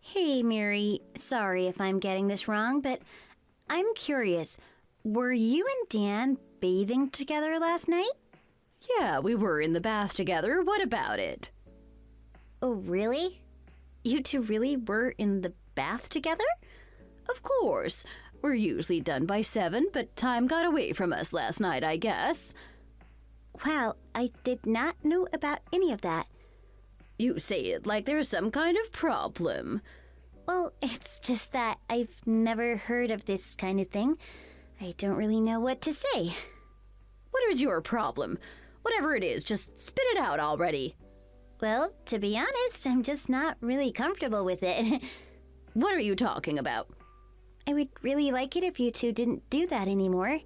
Hey, Mary. Sorry if I'm getting this wrong, but I'm curious. Were you and Dan bathing together last night? Yeah, we were in the bath together. What about it? Oh, really? You two really were in the bath together? Of course. We're usually done by 7, but time got away from us last night, I guess. Wow, I did not know about any of that. You say it like there's some kind of problem. Well, it's just that I've never heard of this kind of thing. I don't really know what to say. What is your problem? Whatever it is, just spit it out already. Well, to be honest, I'm just not really comfortable with it. What are you talking about? I would really like it if you two didn't do that anymore.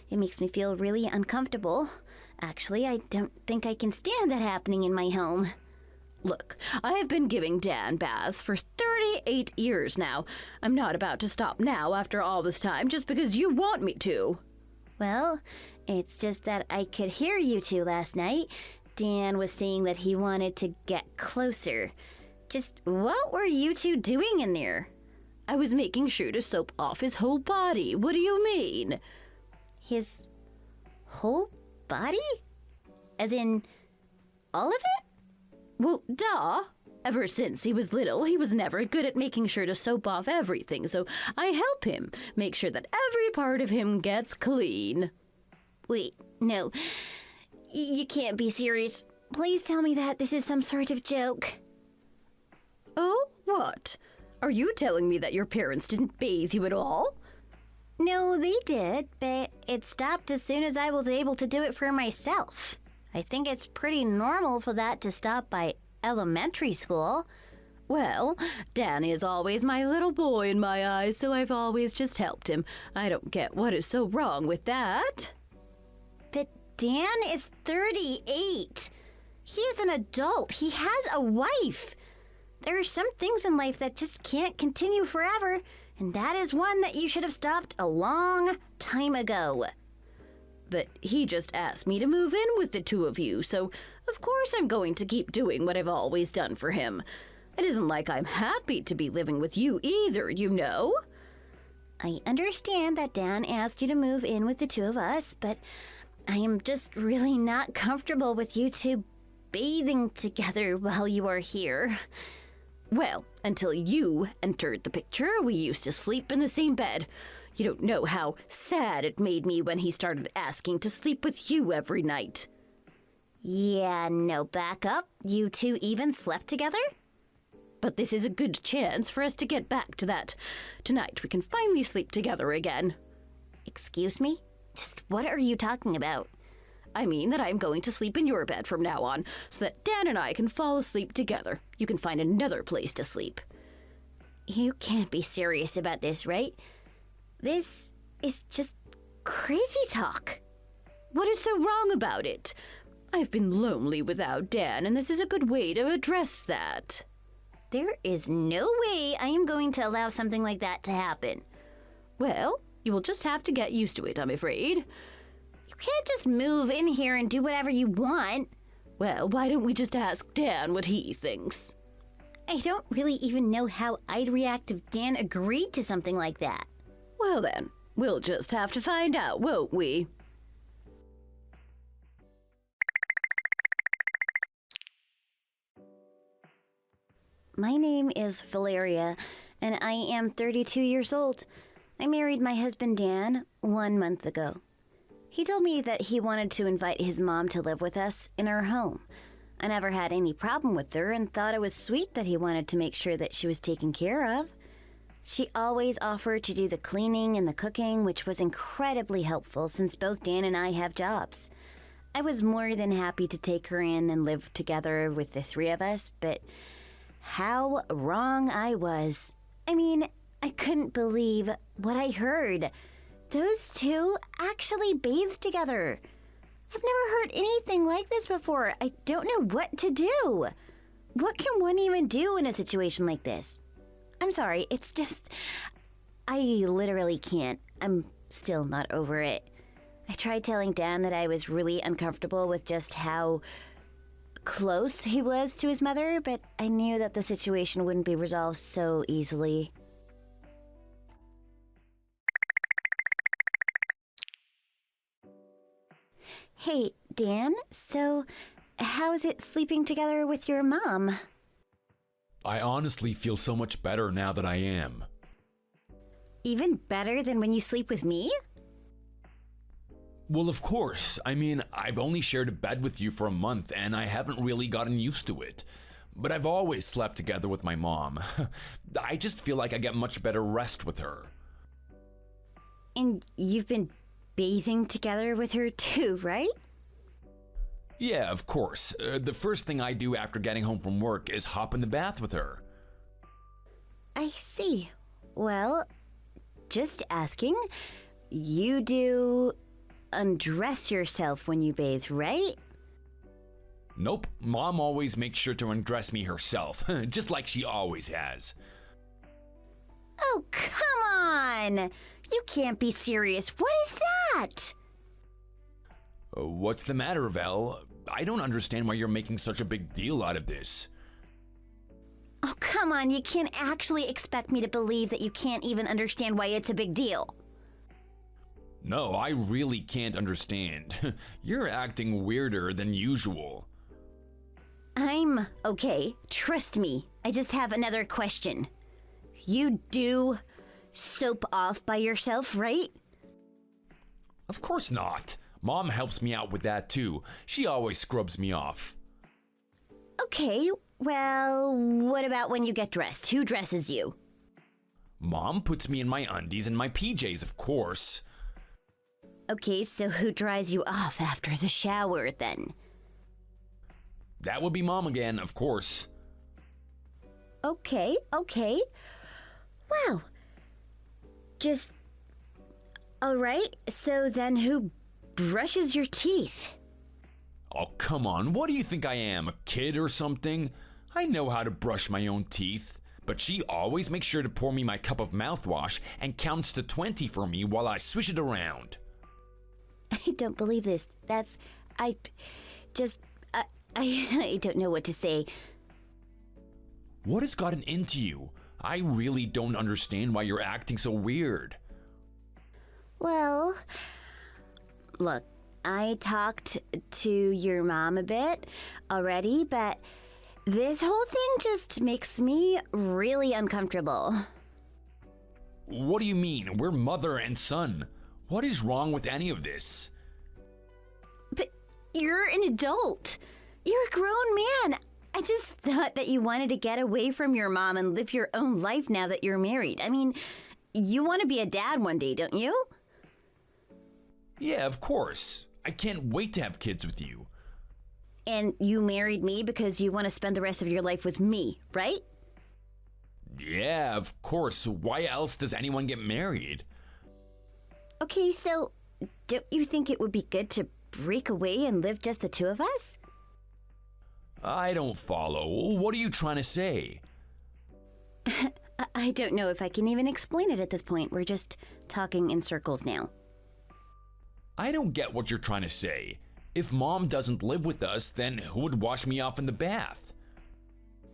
It makes me feel really uncomfortable. Actually, I don't think I can stand that happening in my home. Look, I have been giving Dan baths for 38 years now. I'm not about to stop now after all this time just because you want me to. Well, it's just that I could hear you two last night. Dan was saying that he wanted to get closer. Just what were you two doing in there? I was making sure to soap off his whole body. What do you mean? His whole body? As in, all of it? Well, duh. Ever since he was little, he was never good at making sure to soap off everything, so I help him make sure that every part of him gets clean. Wait, no. You can't be serious. Please tell me that this is some sort of joke. Oh, what? Are you telling me that your parents didn't bathe you at all? No, they did, but it stopped as soon as I was able to do it for myself. I think it's pretty normal for that to stop by elementary school. Well, Dan is always my little boy in my eyes, so I've always just helped him. I don't get what is so wrong with that. But Dan is 38. He is an adult. He has a wife. There are some things in life that just can't continue forever, and that is one that you should have stopped a long time ago. But he just asked me to move in with the two of you, so of course I'm going to keep doing what I've always done for him. It isn't like I'm happy to be living with you either, you know? I understand that Dan asked you to move in with the two of us, but I am just really not comfortable with you two bathing together while you are here. Well, until you entered the picture, we used to sleep in the same bed. You don't know how sad it made me when he started asking to sleep with you every night. Yeah, no, back up. You two even slept together? But this is a good chance for us to get back to that. Tonight we can finally sleep together again. Excuse me? Just what are you talking about? I mean that I'm going to sleep in your bed from now on, so that Dan and I can fall asleep together. You can find another place to sleep. You can't be serious about this, right? This is just crazy talk. What is so wrong about it? I've been lonely without Dan, and this is a good way to address that. There is no way I am going to allow something like that to happen. Well, you will just have to get used to it, I'm afraid. You can't just move in here and do whatever you want. Well, why don't we just ask Dan what he thinks? I don't really even know how I'd react if Dan agreed to something like that. Well then, we'll just have to find out, won't we? My name is Valeria, and I am 32 years old. I married my husband Dan 1 month ago. He told me that he wanted to invite his mom to live with us in our home. I never had any problem with her and thought it was sweet that he wanted to make sure that she was taken care of. She always offered to do the cleaning and the cooking, which was incredibly helpful since both Dan and I have jobs. I was more than happy to take her in and live together with the three of us, but how wrong I was. I mean, I couldn't believe what I heard. Those two actually bathed together. I've never heard anything like this before. I don't know what to do. What can one even do in a situation like this? I'm sorry, it's just... I literally can't. I'm still not over it. I tried telling Dan that I was really uncomfortable with just how close he was to his mother, but I knew that the situation wouldn't be resolved so easily. Hey, Dan, so how's it sleeping together with your mom? I honestly feel so much better now that I am. Even better than when you sleep with me? Well, of course. I mean, I've only shared a bed with you for a month and I haven't really gotten used to it. But I've always slept together with my mom. I just feel like I get much better rest with her. And you've been bathing together with her too, right? Yeah, of course. The first thing I do after getting home from work is hop in the bath with her. I see. Well, just asking. You do undress yourself when you bathe, right? Nope, Mom always makes sure to undress me herself, just like she always has. Oh, come on! You can't be serious. What is that? What's the matter, Val? I don't understand why you're making such a big deal out of this. Oh, come on. You can't actually expect me to believe that you can't even understand why it's a big deal. No, I really can't understand. You're acting weirder than usual. I'm okay. Trust me. I just have another question. You do soap off by yourself, right? Of course not. Mom helps me out with that too. She always scrubs me off. Okay, well, what about when you get dressed? Who dresses you? Mom puts me in my undies and my PJs, of course. Okay, so who dries you off after the shower then? That would be Mom again, of course. Okay. Wow. Just... Alright, so then who brushes your teeth? Oh, come on. What do you think I am, a kid or something? I know how to brush my own teeth. But she always makes sure to pour me my cup of mouthwash and counts to 20 for me while I swish it around. I don't believe this. I don't know what to say. What has gotten into you? I really don't understand why you're acting so weird. Well, look, I talked to your mom a bit already, but this whole thing just makes me really uncomfortable. What do you mean? We're mother and son. What is wrong with any of this? But you're an adult. You're a grown man. I just thought that you wanted to get away from your mom and live your own life now that you're married. I mean, you want to be a dad one day, don't you? Yeah, of course. I can't wait to have kids with you. And you married me because you want to spend the rest of your life with me, right? Yeah, of course. Why else does anyone get married? Okay, so don't you think it would be good to break away and live just the two of us? I don't follow. What are you trying to say? I don't know if I can even explain it at this point. We're just talking in circles now. I don't get what you're trying to say. If Mom doesn't live with us, then who would wash me off in the bath?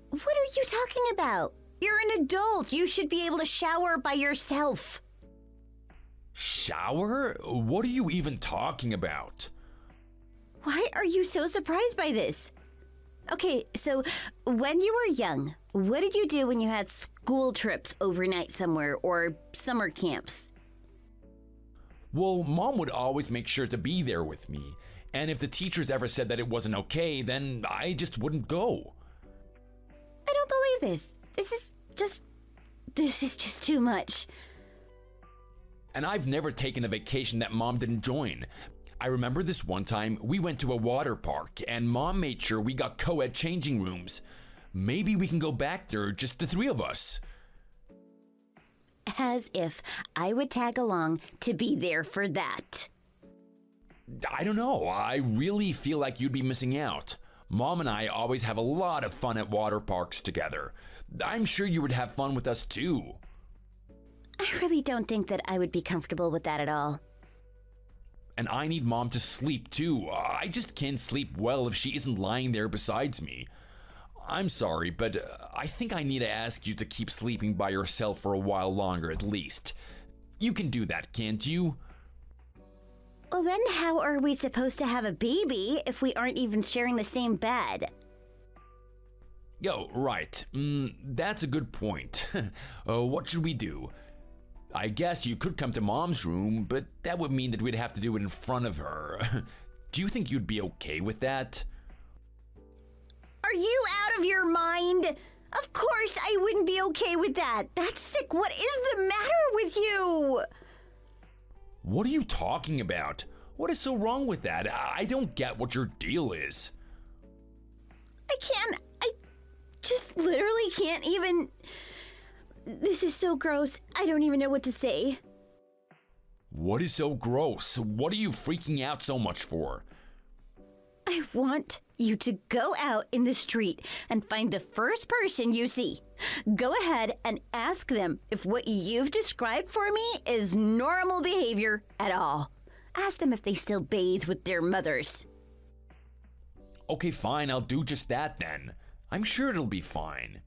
What are you talking about? You're an adult. You should be able to shower by yourself. Shower? What are you even talking about? Why are you so surprised by this? Okay, so when you were young, what did you do when you had school trips overnight somewhere or summer camps? Well, Mom would always make sure to be there with me. And if the teachers ever said that it wasn't okay, then I just wouldn't go. I don't believe this. This is just too much. And I've never taken a vacation that Mom didn't join. I remember this one time we went to a water park and Mom made sure we got co-ed changing rooms. Maybe we can go back there, just the three of us. As if I would tag along to be there for that. I don't know. I really feel like you'd be missing out. Mom and I always have a lot of fun at water parks together. I'm sure you would have fun with us too. I really don't think that I would be comfortable with that at all. and I need mom to sleep too. I just can't sleep well if she isn't lying there besides me. I'm sorry, but I think I need to ask you to keep sleeping by yourself for a while longer at least. You can do that, can't you? Well, then how are we supposed to have a baby if we aren't even sharing the same bed? Yo, right. That's a good point. What should we do? I guess you could come to mom's room, but that would mean that we'd have to do it in front of her. Do you think you'd be okay with that? Are you out of your mind? Of course I wouldn't be okay with that. That's sick. What is the matter with you? What are you talking about? What is so wrong with that? I don't get what your deal is. I just literally can't even... This is so gross. I don't even know what to say. What is so gross? What are you freaking out so much for? I want you to go out in the street and find the first person you see. Go ahead and ask them if what you've described for me is normal behavior at all. Ask them if they still bathe with their mothers. Okay, fine, I'll do just that then. I'm sure it'll be fine.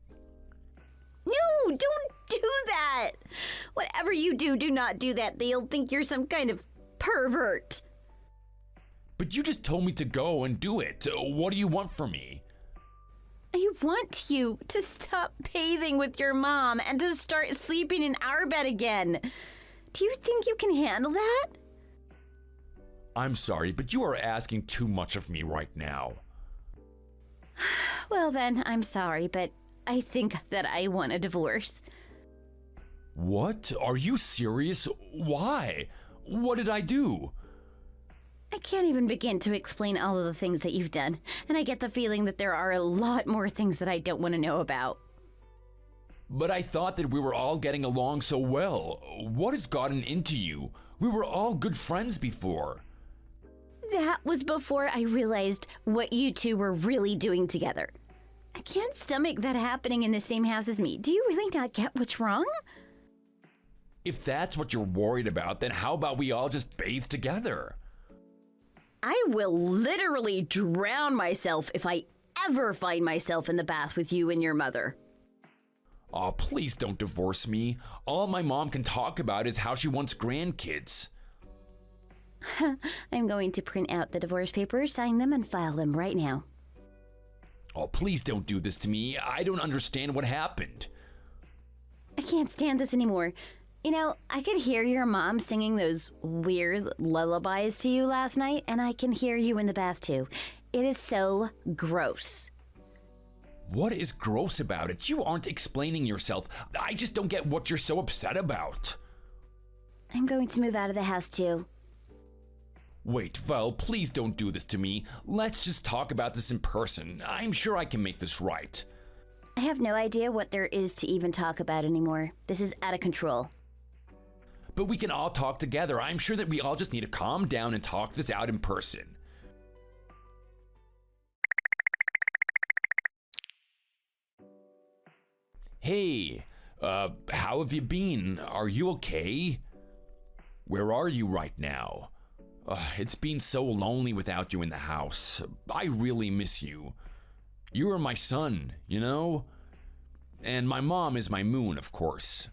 No, don't do that. Whatever you do, do not do that. They'll think you're some kind of pervert. But you just told me to go and do it. What do you want from me? I want you to stop bathing with your mom and to start sleeping in our bed again. Do you think you can handle that? I'm sorry, but you are asking too much of me right now. Well then, I'm sorry, but I think that I want a divorce. What? Are you serious? Why? What did I do? I can't even begin to explain all of the things that you've done, and I get the feeling that there are a lot more things that I don't want to know about. But I thought that we were all getting along so well. What has gotten into you? We were all good friends before. That was before I realized what you two were really doing together. I can't stomach that happening in the same house as me. Do you really not get what's wrong? If that's what you're worried about, then how about we all just bathe together? I will literally drown myself if I ever find myself in the bath with you and your mother. Oh, please don't divorce me. All my mom can talk about is how she wants grandkids. I'm going to print out the divorce papers, sign them, and file them right now. Oh, please don't do this to me. I don't understand what happened. I can't stand this anymore. You know, I could hear your mom singing those weird lullabies to you last night, and I can hear you in the bath too. It is so gross. What is gross about it? You aren't explaining yourself. I just don't get what you're so upset about. I'm going to move out of the house too. Wait, Val, please don't do this to me. Let's just talk about this in person. I'm sure I can make this right. I have no idea what there is to even talk about anymore. This is out of control. But we can all talk together. I'm sure that we all just need to calm down and talk this out in person. Hey, how have you been? Are you okay? Where are you right now? It's been so lonely without you in the house. I really miss you. You are my sun, you know? And my mom is my moon, of course.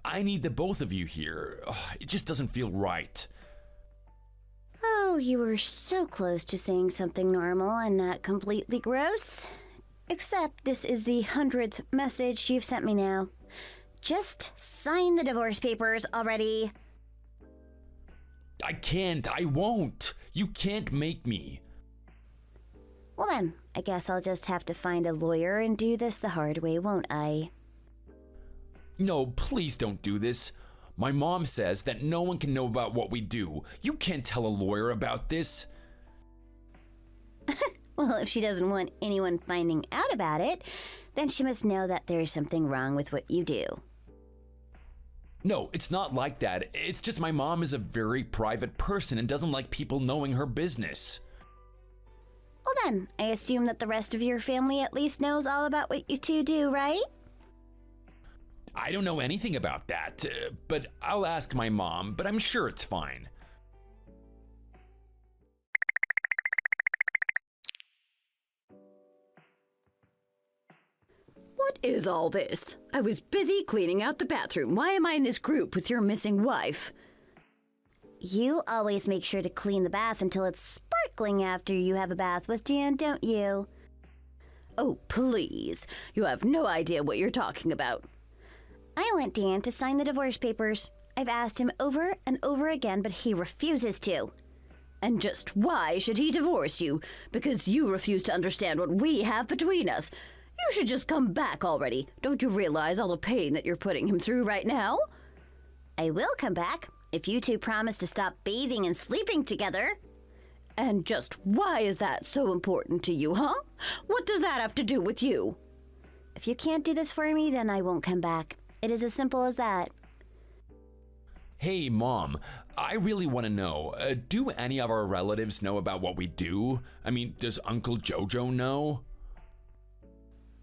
I need the both of you here. It just doesn't feel right. Oh, you were so close to saying something normal and not completely gross. Except this is the 100th message you've sent me now. Just sign the divorce papers already. I can't. I won't. You can't make me. Well then, I guess I'll just have to find a lawyer and do this the hard way, won't I? No, please don't do this. My mom says that no one can know about what we do. You can't tell a lawyer about this. Well, if she doesn't want anyone finding out about it, then she must know that there's something wrong with what you do. No, it's not like that. It's just my mom is a very private person and doesn't like people knowing her business. Well then, I assume that the rest of your family at least knows all about what you two do, right? I don't know anything about that, but I'll ask my mom, but I'm sure it's fine. What is all this? I was busy cleaning out the bathroom. Why am I in this group with your missing wife? You always make sure to clean the bath until it's sparkling after you have a bath with Dan, don't you? Oh, please. You have no idea what you're talking about. I want Dan to sign the divorce papers. I've asked him over and over again, but he refuses to. And just why should he divorce you? Because you refuse to understand what we have between us. You should just come back already. Don't you realize all the pain that you're putting him through right now? I will come back if you two promise to stop bathing and sleeping together. And just why is that so important to you, huh? What does that have to do with you? If you can't do this for me, then I won't come back. It is as simple as that. Hey, Mom, I really want to know, do any of our relatives know about what we do? I mean, does Uncle Jojo know?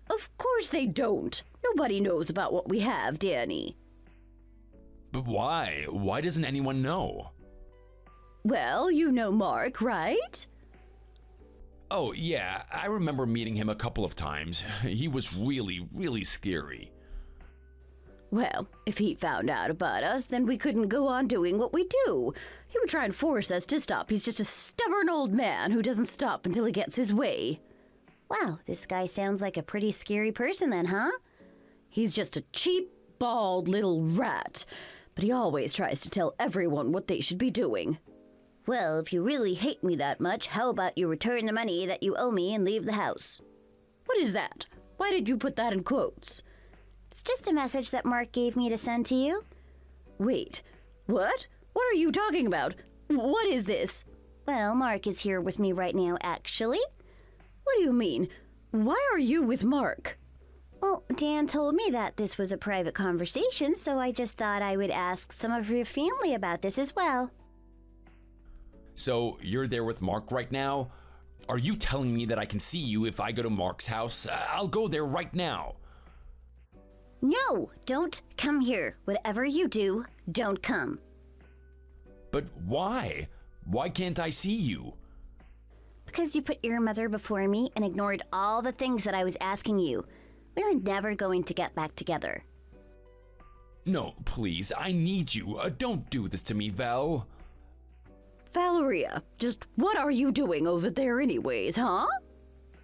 Of course they don't. Nobody knows about what we have, Danny. But why? Why doesn't anyone know? Well, you know Mark, right? Oh, yeah, I remember meeting him a couple of times. He was really, really scary. Well, if he found out about us, then we couldn't go on doing what we do. He would try and force us to stop. He's just a stubborn old man who doesn't stop until he gets his way. Wow, this guy sounds like a pretty scary person then, huh? He's just a cheap, bald little rat, but he always tries to tell everyone what they should be doing. Well, if you really hate me that much, how about you return the money that you owe me and leave the house? What is that? Why did you put that in quotes? It's just a message that Mark gave me to send to you. Wait, what? What are you talking about? What is this? Well, Mark is here with me right now, actually. What do you mean? Why are you with Mark? Well, Dan told me that this was a private conversation, so I just thought I would ask some of your family about this as well. So, you're there with Mark right now? Are you telling me that I can see you if I go to Mark's house? I'll go there right now. No, don't come here. Whatever you do, don't come. But why? Why can't I see you? Because you put your mother before me and ignored all the things that I was asking you. We're never going to get back together. No, please, I need you. Don't do this to me, Val. Valeria, just what are you doing over there anyways, huh?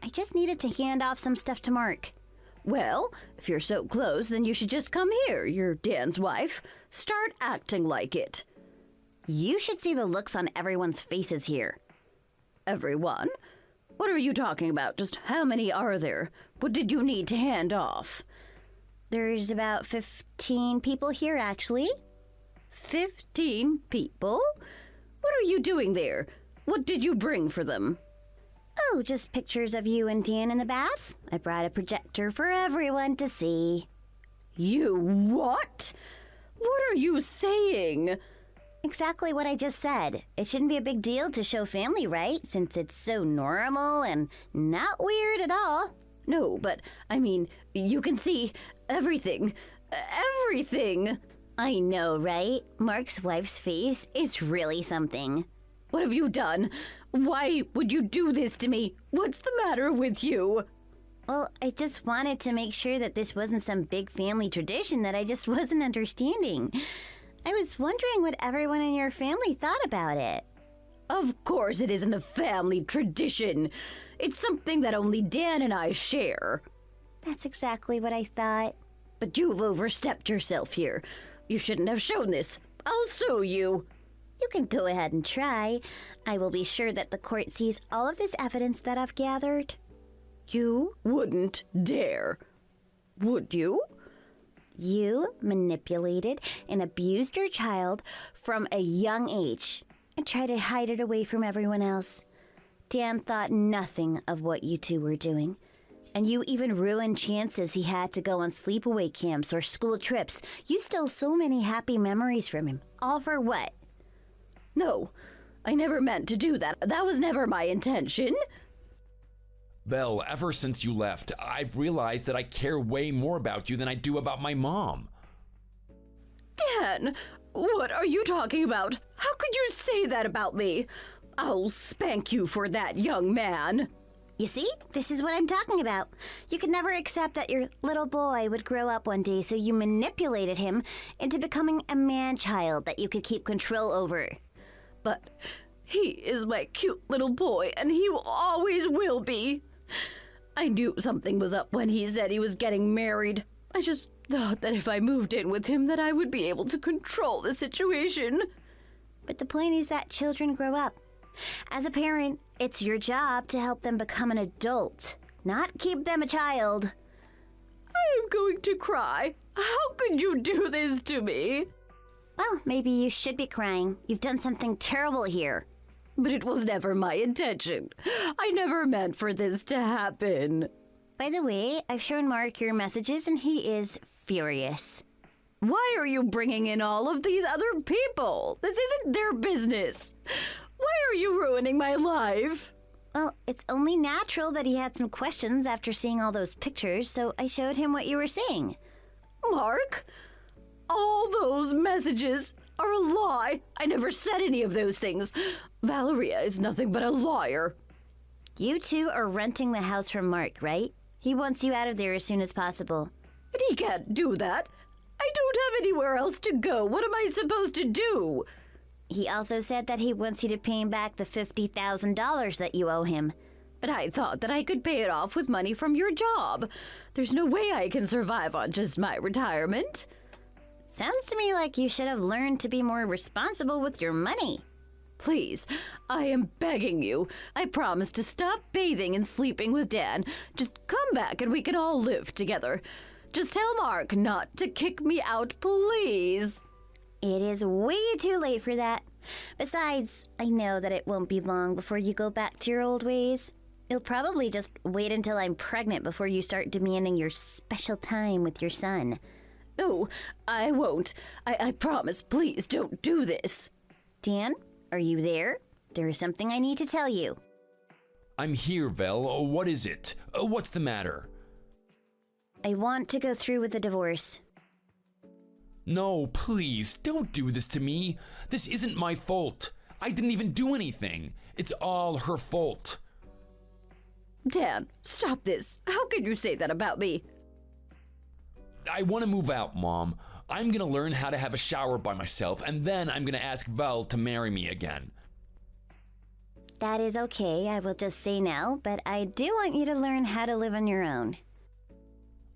I just needed to hand off some stuff to Mark. Well, if you're so close, then you should just come here. You're Dan's wife. Start acting like it. You should see the looks on everyone's faces here. Everyone? What are you talking about? Just how many are there? What did you need to hand off? There's about 15 people here, actually. 15 people? What are you doing there? What did you bring for them? Oh, just pictures of you and Dan in the bath. I brought a projector for everyone to see. You what? What are you saying? Exactly what I just said. It shouldn't be a big deal to show family, right? Since it's so normal and not weird at all. No, but I mean, you can see everything. Everything. I know, right? Mark's wife's face is really something. What have you done? Why would you do this to me? What's the matter with you? Well, I just wanted to make sure that this wasn't some big family tradition that I just wasn't understanding. I was wondering what everyone in your family thought about it. Of course it isn't a family tradition. It's something that only Dan and I share. That's exactly what I thought. But you've overstepped yourself here. You shouldn't have shown this. I'll sue you. You can go ahead and try. I will be sure that the court sees all of this evidence that I've gathered. You wouldn't dare. Would you? You manipulated and abused your child from a young age and tried to hide it away from everyone else. Dan thought nothing of what you two were doing. And you even ruined chances he had to go on sleepaway camps or school trips. You stole so many happy memories from him. All for what? No, I never meant to do that. That was never my intention. Val, ever since you left, I've realized that I care way more about you than I do about my mom. Dan, what are you talking about? How could you say that about me? I'll spank you for that, young man. You see? This is what I'm talking about. You could never accept that your little boy would grow up one day, so you manipulated him into becoming a man-child that you could keep control over. But he is my cute little boy, and he always will be. I knew something was up when he said he was getting married. I just thought that if I moved in with him that I would be able to control the situation. But the point is that children grow up. As a parent, it's your job to help them become an adult, not keep them a child. I am going to cry. How could you do this to me? Well, maybe you should be crying. You've done something terrible here. But it was never my intention. I never meant for this to happen. By the way, I've shown Mark your messages and he is furious. Why are you bringing in all of these other people? This isn't their business. Why are you ruining my life? Well, it's only natural that he had some questions after seeing all those pictures, so I showed him what you were saying. Mark? All those messages are a lie. I never said any of those things. Valeria is nothing but a liar. You two are renting the house from Mark, right? He wants you out of there as soon as possible. But he can't do that. I don't have anywhere else to go. What am I supposed to do? He also said that he wants you to pay him back the $50,000 that you owe him. But I thought that I could pay it off with money from your job. There's no way I can survive on just my retirement. Sounds to me like you should have learned to be more responsible with your money. Please, I am begging you. I promise to stop bathing and sleeping with Dan. Just come back and we can all live together. Just tell Mark not to kick me out, please. It is way too late for that. Besides, I know that it won't be long before you go back to your old ways. You'll probably just wait until I'm pregnant before you start demanding your special time with your son. No, I won't. I promise. Please don't do this. Dan, are you there? There is something I need to tell you. I'm here, Vel. What is it? What's the matter? I want to go through with the divorce. No, please, don't do this to me. This isn't my fault. I didn't even do anything. It's all her fault. Dan, stop this. How can you say that about me? I want to move out, Mom. I'm gonna learn how to have a shower by myself, and then I'm gonna ask Vel to marry me again. That is okay, I will just say no, but I do want you to learn how to live on your own.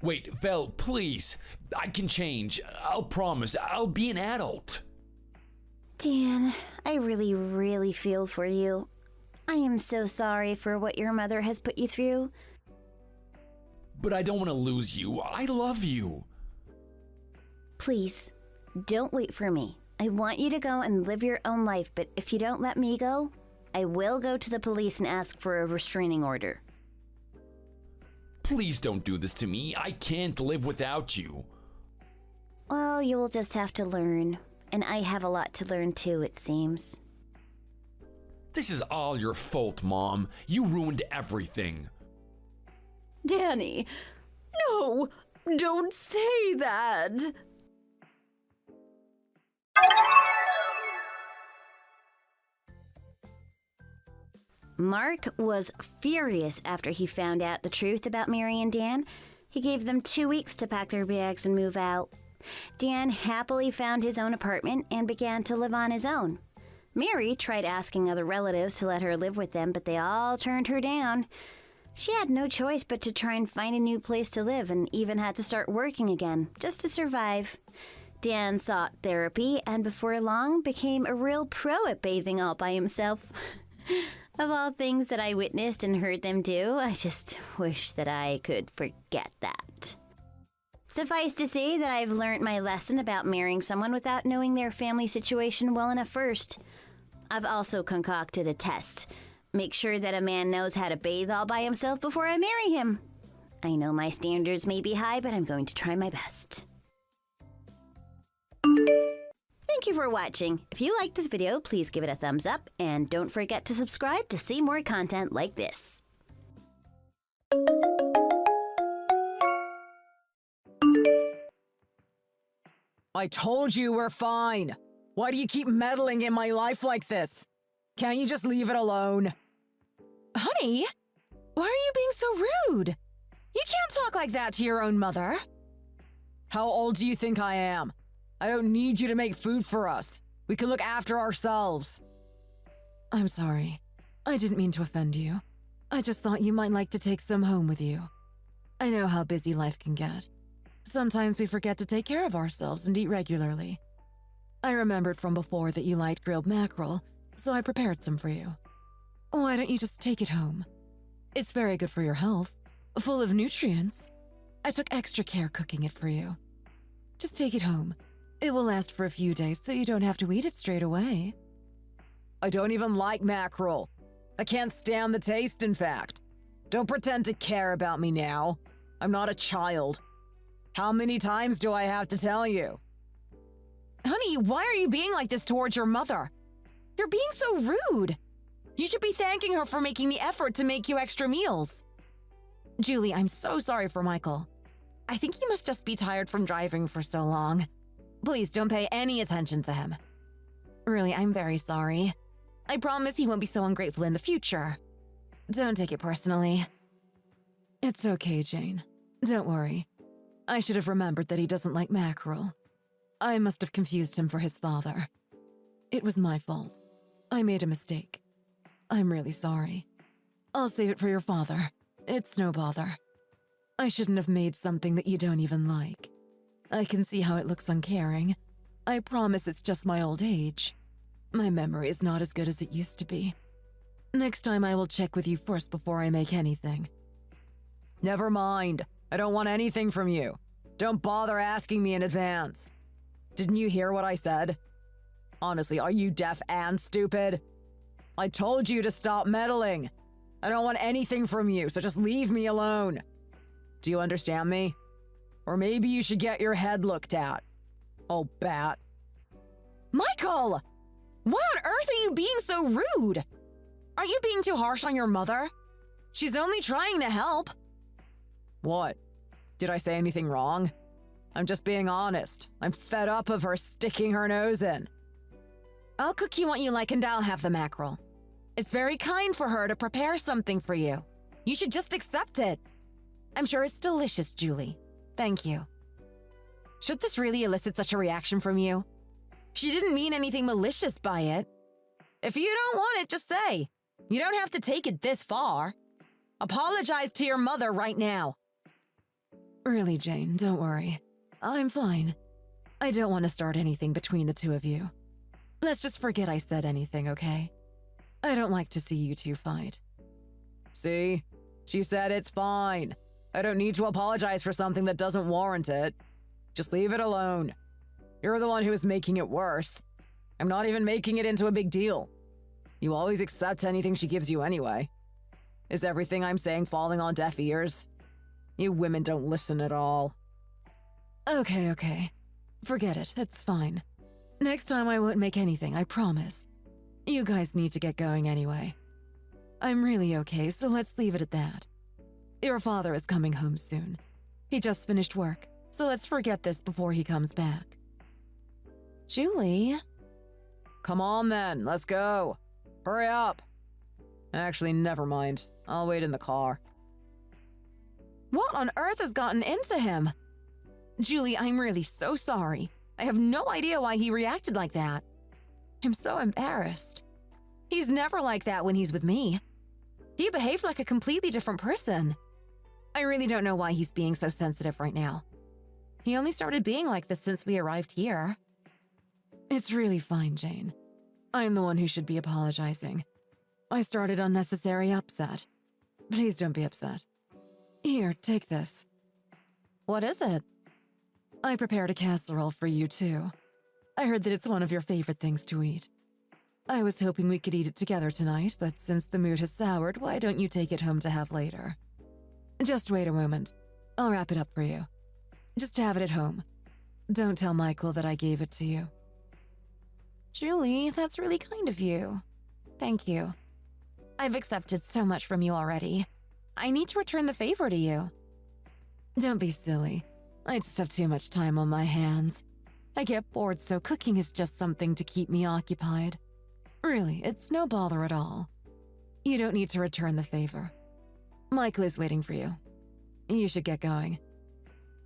Wait, Vel, please. I can change. I'll promise. I'll be an adult. Dan, I really feel for you. I am so sorry for what your mother has put you through. But I don't want to lose you. I love you. Please, don't wait for me. I want you to go and live your own life, but if you don't let me go, I will go to the police and ask for a restraining order. Please don't do this to me. I can't live without you. Well, you will just have to learn. And I have a lot to learn too, it seems. This is all your fault, Mom. You ruined everything. Danny, no, don't say that. Mark was furious after he found out the truth about Mary and Dan. He gave them 2 weeks to pack their bags and move out. Dan happily found his own apartment and began to live on his own. Mary tried asking other relatives to let her live with them, but they all turned her down. She had no choice but to try and find a new place to live and even had to start working again, just to survive. Dan sought therapy and before long became a real pro at bathing all by himself. Of all things that I witnessed and heard them do, I just wish that I could forget that. Suffice to say that I've learned my lesson about marrying someone without knowing their family situation well enough first. I've also concocted a test. Make sure that a man knows how to bathe all by himself before I marry him. I know my standards may be high, but I'm going to try my best. Thank you for watching. If you liked this video, please give it a thumbs up and don't forget to subscribe to see more content like this. I told you we're fine. Why do you keep meddling in my life like this? Can't you just leave it alone? Honey, Why are you being so rude? You can't talk like that to your own mother. How old do you think I am? I don't need you to make food for us. We can look after ourselves. I'm sorry. I didn't mean to offend you. I just thought you might like to take some home with you. I know how busy life can get. Sometimes we forget to take care of ourselves and eat regularly. I remembered from before that you liked grilled mackerel, so I prepared some for you. Why don't you just take it home? It's very good for your health, full of nutrients. I took extra care cooking it for you. Just take it home. It will last for a few days so you don't have to eat it straight away. I don't even like mackerel. I can't stand the taste, in fact. Don't pretend to care about me now. I'm not a child. How many times do I have to tell you? Honey, why are you being like this towards your mother? You're being so rude. You should be thanking her for making the effort to make you extra meals. Julie, I'm so sorry for Michael. I think he must just be tired from driving for so long. Please don't pay any attention to him. Really, I'm very sorry. I promise he won't be so ungrateful in the future. Don't take it personally. It's okay, Jane. Don't worry. I should have remembered that he doesn't like mackerel. I must have confused him for his father. It was my fault. I made a mistake. I'm really sorry. I'll save it for your father. It's no bother. I shouldn't have made something that you don't even like. I can see how it looks uncaring. I promise it's just my old age. My memory is not as good as it used to be. Next time I will check with you first before I make anything. Never mind. I don't want anything from you. Don't bother asking me in advance. Didn't you hear what I said? Honestly, are you deaf and stupid? I told you to stop meddling. I don't want anything from you, so just leave me alone. Do you understand me? Or maybe you should get your head looked at. Oh, bat. Michael! Why on earth are you being so rude? Aren't you being too harsh on your mother? She's only trying to help. What? Did I say anything wrong? I'm just being honest. I'm fed up of her sticking her nose in. I'll cook you what you like and I'll have the mackerel. It's very kind for her to prepare something for you. You should just accept it. I'm sure it's delicious, Julie. Thank you. Should this really elicit such a reaction from you? She didn't mean anything malicious by it. If you don't want it, just say. You don't have to take it this far. Apologize to your mother right now. Really, Jane, don't worry. I'm fine. I don't want to start anything between the two of you. Let's just forget I said anything, okay? I don't like to see you two fight. See? She said it's fine. I don't need to apologize for something that doesn't warrant it. Just leave it alone. You're the one who is making it worse. I'm not even making it into a big deal. You always accept anything she gives you anyway. Is everything I'm saying falling on deaf ears? You women don't listen at all. Okay. Forget it. It's fine. Next time I won't make anything, I promise. You guys need to get going anyway. I'm really okay, so let's leave it at that. Your father is coming home soon. He just finished work, so let's forget this before he comes back. Julie? Come on then, let's go. Hurry up. Actually, never mind. I'll wait in the car. What on earth has gotten into him? Julie, I'm really so sorry. I have no idea why he reacted like that. I'm so embarrassed. He's never like that when he's with me. He behaved like a completely different person. I really don't know why he's being so sensitive right now. He only started being like this since we arrived here. It's really fine, Jane. I'm the one who should be apologizing. I started unnecessary upset. Please don't be upset. Here, take this. What is it? I prepared a casserole for you, too. I heard that it's one of your favorite things to eat. I was hoping we could eat it together tonight, but since the mood has soured, why don't you take it home to have later? Just wait a moment. I'll wrap it up for you. Just have it at home. Don't tell Michael that I gave it to you. Julie, that's really kind of you. Thank you. I've accepted so much from you already. I need to return the favor to you. Don't be silly. I just have too much time on my hands. I get bored, so cooking is just something to keep me occupied. Really, it's no bother at all. You don't need to return the favor. Michael is waiting for you. You should get going.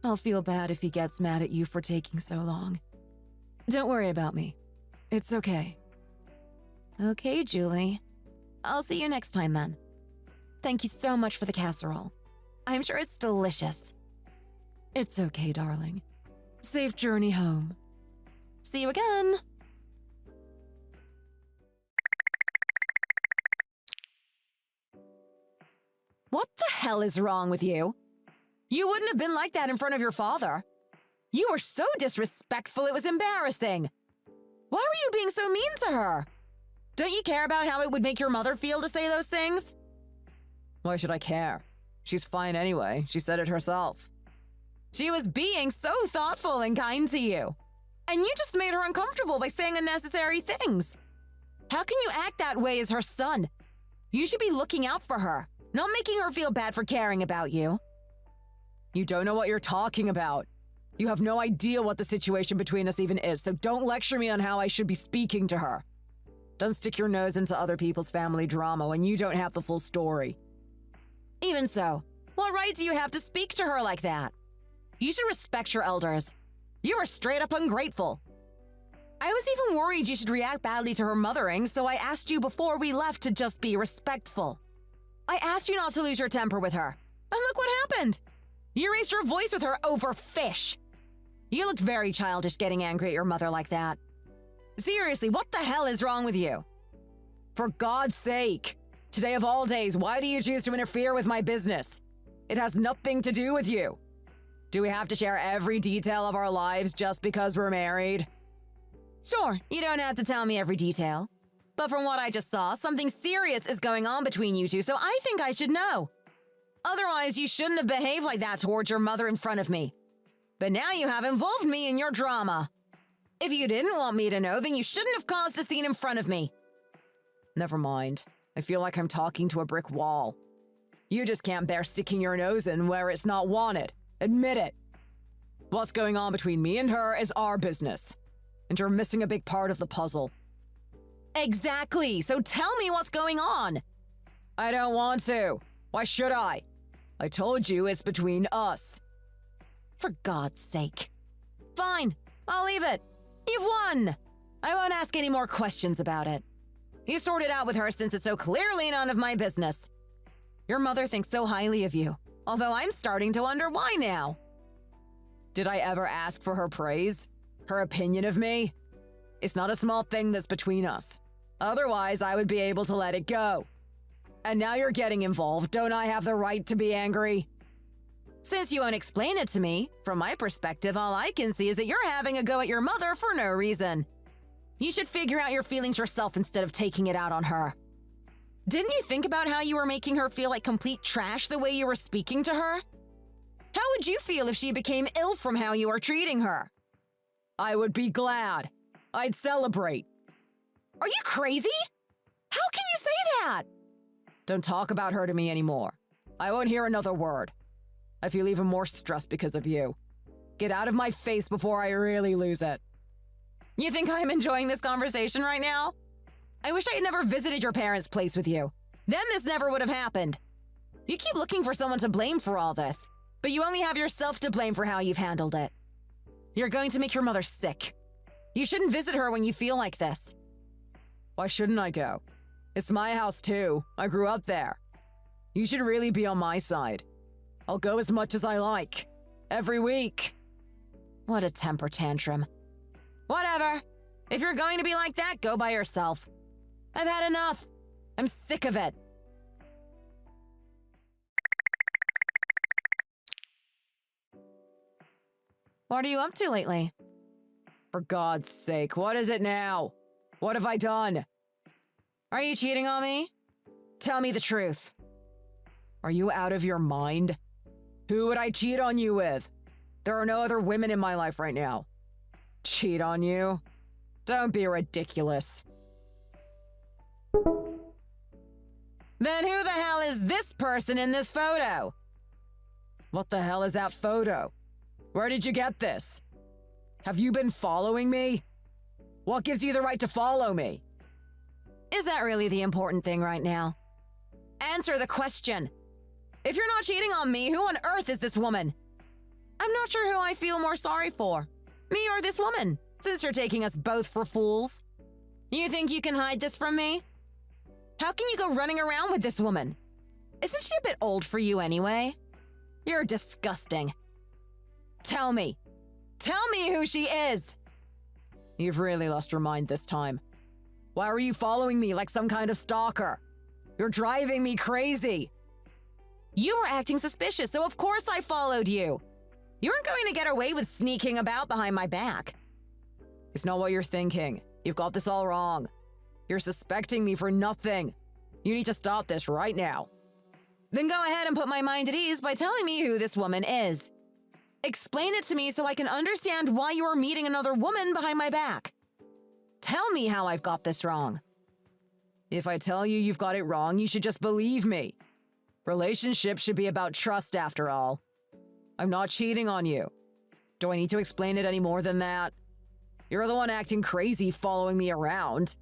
I'll feel bad if he gets mad at you for taking so long. Don't worry about me. It's okay. Okay, Julie. I'll see you next time then. Thank you so much for the casserole. I'm sure it's delicious. It's okay, darling. Safe journey home. See you again. What the hell is wrong with you? You wouldn't have been like that in front of your father. You were so disrespectful, it was embarrassing. Why were you being so mean to her? Don't you care about how it would make your mother feel to say those things? Why should I care? She's fine anyway. She said it herself. She was being so thoughtful and kind to you. And you just made her uncomfortable by saying unnecessary things. How can you act that way as her son? You should be looking out for her, not making her feel bad for caring about you. You don't know what you're talking about. You have no idea what the situation between us even is, so don't lecture me on how I should be speaking to her. Don't stick your nose into other people's family drama when you don't have the full story. Even so, what right do you have to speak to her like that? You should respect your elders. You are straight up ungrateful. I was even worried you should react badly to her mothering, so I asked you before we left to just be respectful. I asked you not to lose your temper with her. And look what happened. You raised your voice with her over fish. You looked very childish getting angry at your mother like that. Seriously, what the hell is wrong with you? For God's sake, today of all days, why do you choose to interfere with my business? It has nothing to do with you. Do we have to share every detail of our lives just because we're married? Sure, you don't have to tell me every detail. But from what I just saw, something serious is going on between you two, so I think I should know. Otherwise, you shouldn't have behaved like that towards your mother in front of me. But now you have involved me in your drama. If you didn't want me to know, then you shouldn't have caused a scene in front of me. Never mind. I feel like I'm talking to a brick wall. You just can't bear sticking your nose in where it's not wanted. Admit it. What's going on between me and her is our business. And you're missing a big part of the puzzle. Exactly, so tell me what's going on. I don't want to. Why should I? I told you it's between us. For God's sake. Fine, I'll leave it. You've won. I won't ask any more questions about it. You sort it out with her since it's so clearly none of my business. Your mother thinks so highly of you, although I'm starting to wonder why now. Did I ever ask for her praise? Her opinion of me? It's not a small thing that's between us. Otherwise, I would be able to let it go. And now you're getting involved, don't I have the right to be angry? Since you won't explain it to me, from my perspective, all I can see is that you're having a go at your mother for no reason. You should figure out your feelings yourself instead of taking it out on her. Didn't you think about how you were making her feel like complete trash the way you were speaking to her? How would you feel if she became ill from how you are treating her? I would be glad. I'd celebrate. Are you crazy? How can you say that? Don't talk about her to me anymore. I won't hear another word. I feel even more stressed because of you. Get out of my face before I really lose it. You think I'm enjoying this conversation right now? I wish I had never visited your parents' place with you. Then this never would have happened. You keep looking for someone to blame for all this, but you only have yourself to blame for how you've handled it. You're going to make your mother sick. You shouldn't visit her when you feel like this. Why shouldn't I go? It's my house too. I grew up there. You should really be on my side. I'll go as much as I like. Every week. What a temper tantrum. Whatever. If you're going to be like that, go by yourself. I've had enough. I'm sick of it. What are you up to lately? For God's sake, what is it now? What have I done? Are you cheating on me? Tell me the truth. Are you out of your mind? Who would I cheat on you with? There are no other women in my life right now. Cheat on you? Don't be ridiculous. Then who the hell is this person in this photo? What the hell is that photo? Where did you get this? Have you been following me? What gives you the right to follow me? Is that really the important thing right now? Answer the question. If you're not cheating on me, who on earth is this woman? I'm not sure who I feel more sorry for, me or this woman, since you're taking us both for fools. You think you can hide this from me? How can you go running around with this woman? Isn't she a bit old for you anyway? You're disgusting. Tell me who she is. You've really lost your mind this time. Why were you following me like some kind of stalker? You're driving me crazy. You were acting suspicious, so of course I followed you. You weren't going to get away with sneaking about behind my back. It's not what you're thinking. You've got this all wrong. You're suspecting me for nothing. You need to stop this right now. Then go ahead and put my mind at ease by telling me who this woman is. Explain it to me so I can understand why you are meeting another woman behind my back. Tell me how I've got this wrong. If I tell you you've got it wrong, you should just believe me. Relationships should be about trust after all. I'm not cheating on you. Do I need to explain it any more than that? You're the one acting crazy following me around.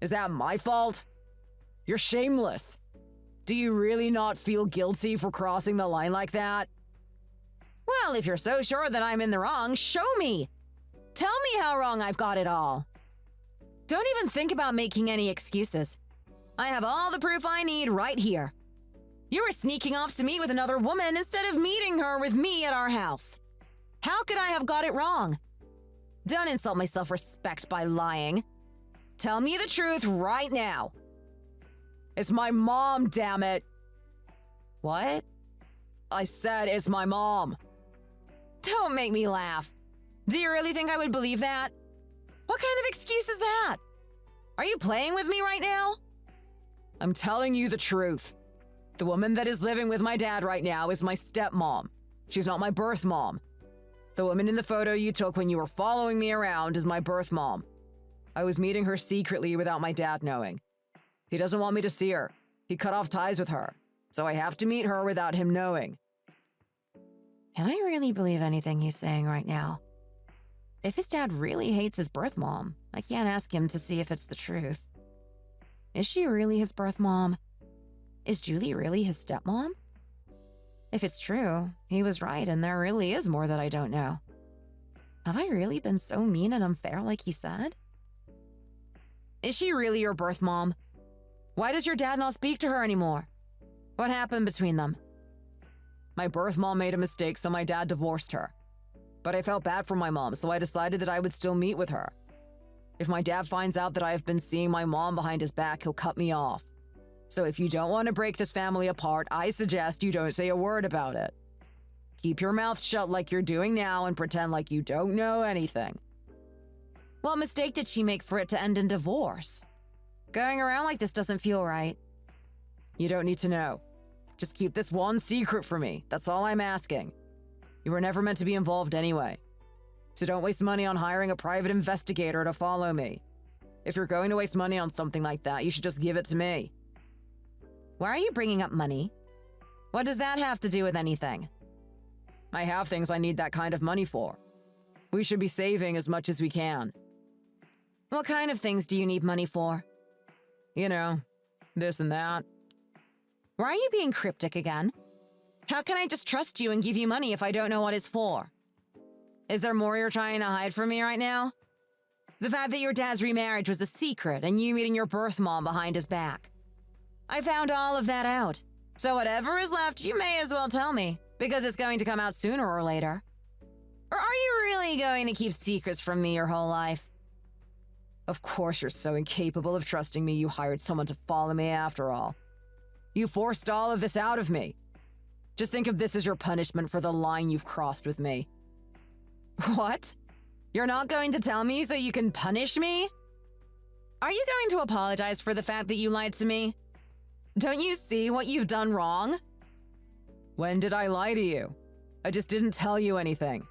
Is that my fault? You're shameless. Do you really not feel guilty for crossing the line like that? Well, if you're so sure that I'm in the wrong, show me. Tell me how wrong I've got it all. Don't even think about making any excuses. I have all the proof I need right here. You were sneaking off to meet with another woman instead of meeting her with me at our house. How could I have got it wrong? Don't insult my self-respect by lying. Tell me the truth right now. It's my mom, damn it. What? I said it's my mom. Don't make me laugh. Do you really think I would believe that? What kind of excuse is that? Are you playing with me right now? I'm telling you the truth. The woman that is living with my dad right now is my stepmom. She's not my birth mom. The woman in the photo you took when you were following me around is my birth mom. I was meeting her secretly without my dad knowing. He doesn't want me to see her. He cut off ties with her, so I have to meet her without him knowing. Can I really believe anything he's saying right now? If his dad really hates his birth mom, I can't ask him to see if it's the truth. Is she really his birth mom? Is Julie really his stepmom? If it's true, he was right and there really is more that I don't know. Have I really been so mean and unfair like he said? Is she really your birth mom? Why does your dad not speak to her anymore? What happened between them? My birth mom made a mistake, so my dad divorced her. But I felt bad for my mom, so I decided that I would still meet with her. If my dad finds out that I have been seeing my mom behind his back, he'll cut me off. So if you don't want to break this family apart, I suggest you don't say a word about it. Keep your mouth shut like you're doing now and pretend like you don't know anything. What mistake did she make for it to end in divorce? Going around like this doesn't feel right. You don't need to know. Just keep this one secret for me. That's all I'm asking. You were never meant to be involved anyway. So don't waste money on hiring a private investigator to follow me. If you're going to waste money on something like that, you should just give it to me. Why are you bringing up money? What does that have to do with anything? I have things I need that kind of money for. We should be saving as much as we can. What kind of things do you need money for? You know, this and that. Why are you being cryptic again? How can I just trust you and give you money if I don't know what it's for? Is there more you're trying to hide from me right now? The fact that your dad's remarriage was a secret and you meeting your birth mom behind his back. I found all of that out. So whatever is left, you may as well tell me, because it's going to come out sooner or later. Or are you really going to keep secrets from me your whole life? Of course you're so incapable of trusting me you hired someone to follow me after all. You forced all of this out of me. Just think of this as your punishment for the line you've crossed with me. What? You're not going to tell me so you can punish me? Are you going to apologize for the fact that you lied to me? Don't you see what you've done wrong? When did I lie to you? I just didn't tell you anything.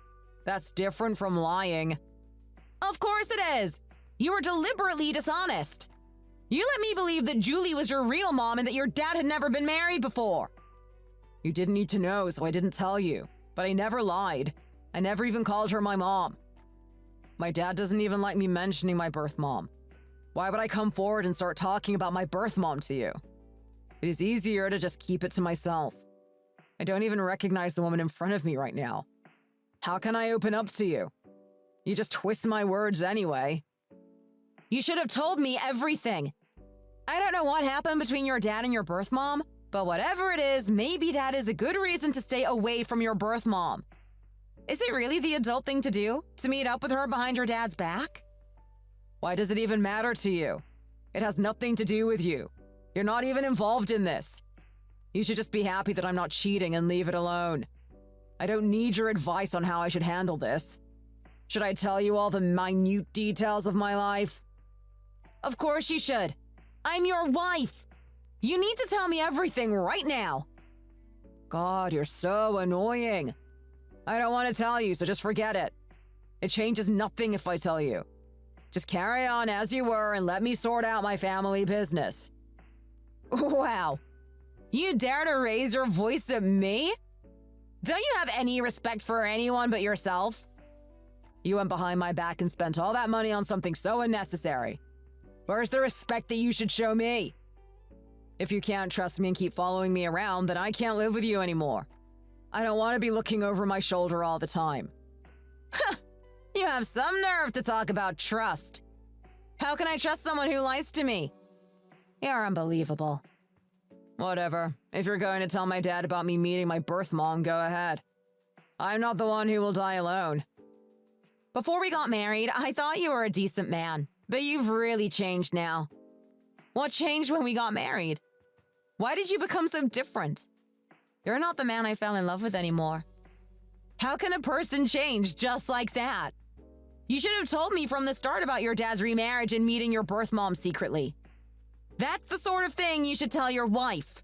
That's different from lying. Of course it is. You were deliberately dishonest. You let me believe that Julie was your real mom and that your dad had never been married before. You didn't need to know, so I didn't tell you. But I never lied. I never even called her my mom. My dad doesn't even like me mentioning my birth mom. Why would I come forward and start talking about my birth mom to you? It is easier to just keep it to myself. I don't even recognize the woman in front of me right now. How can I open up to you? You just twist my words anyway. You should have told me everything. I don't know what happened between your dad and your birth mom, but whatever it is, maybe that is a good reason to stay away from your birth mom. Is it really the adult thing to do, to meet up with her behind your dad's back? Why does it even matter to you? It has nothing to do with you. You're not even involved in this. You should just be happy that I'm not cheating and leave it alone. I don't need your advice on how I should handle this. Should I tell you all the minute details of my life? Of course you should. I'm your wife. You need to tell me everything right now. God, you're so annoying. I don't want to tell you, so just forget it. It changes nothing if I tell you. Just carry on as you were and let me sort out my family business. Wow. You dare to raise your voice at me? Don't you have any respect for anyone but yourself? You went behind my back and spent all that money on something so unnecessary. Where's the respect that you should show me? If you can't trust me and keep following me around, then I can't live with you anymore. I don't want to be looking over my shoulder all the time. You have some nerve to talk about trust. How can I trust someone who lies to me? You're unbelievable. Whatever. If you're going to tell my dad about me meeting my birth mom, go ahead. I'm not the one who will die alone. Before we got married, I thought you were a decent man, but you've really changed now. What changed when we got married? Why did you become so different? You're not the man I fell in love with anymore. How can a person change just like that? You should have told me from the start about your dad's remarriage and meeting your birth mom secretly. That's the sort of thing you should tell your wife.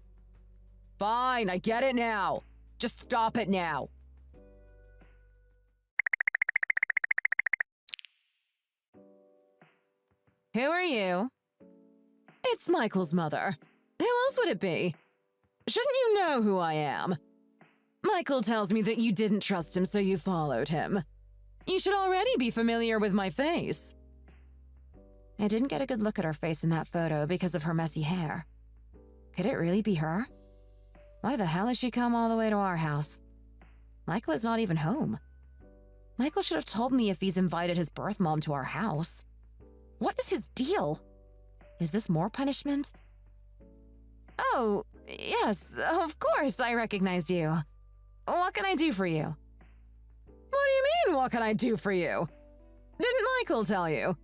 Fine, I get it now. Just stop it now. Who are you? It's Michael's mother. Who else would it be? Shouldn't you know who I am? Michael tells me that you didn't trust him, so you followed him. You should already be familiar with my face. I didn't get a good look at her face in that photo because of her messy hair. Could it really be her? Why the hell has she come all the way to our house? Michael is not even home. Michael should have told me if he's invited his birth mom to our house. What is his deal? Is this more punishment? Oh, yes, of course I recognized you. What can I do for you? What do you mean, what can I do for you? Didn't Michael tell you?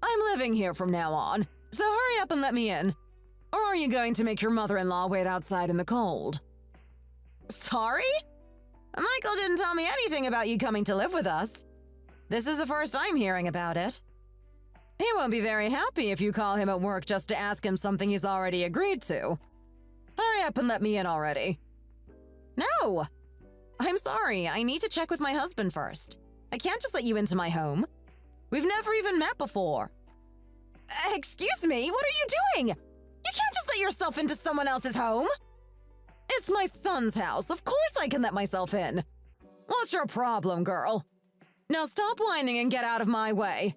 I'm living here from now on, so hurry up and let me in. Or are you going to make your mother-in-law wait outside in the cold? Sorry? Michael didn't tell me anything about you coming to live with us. This is the first I'm hearing about it. He won't be very happy if you call him at work just to ask him something he's already agreed to. Hurry up and let me in already. No! I'm sorry, I need to check with my husband first. I can't just let you into my home. We've never even met before. Excuse me, what are you doing? You can't just let yourself into someone else's home. It's my son's house, of course I can let myself in. What's your problem, girl? Now stop whining and get out of my way.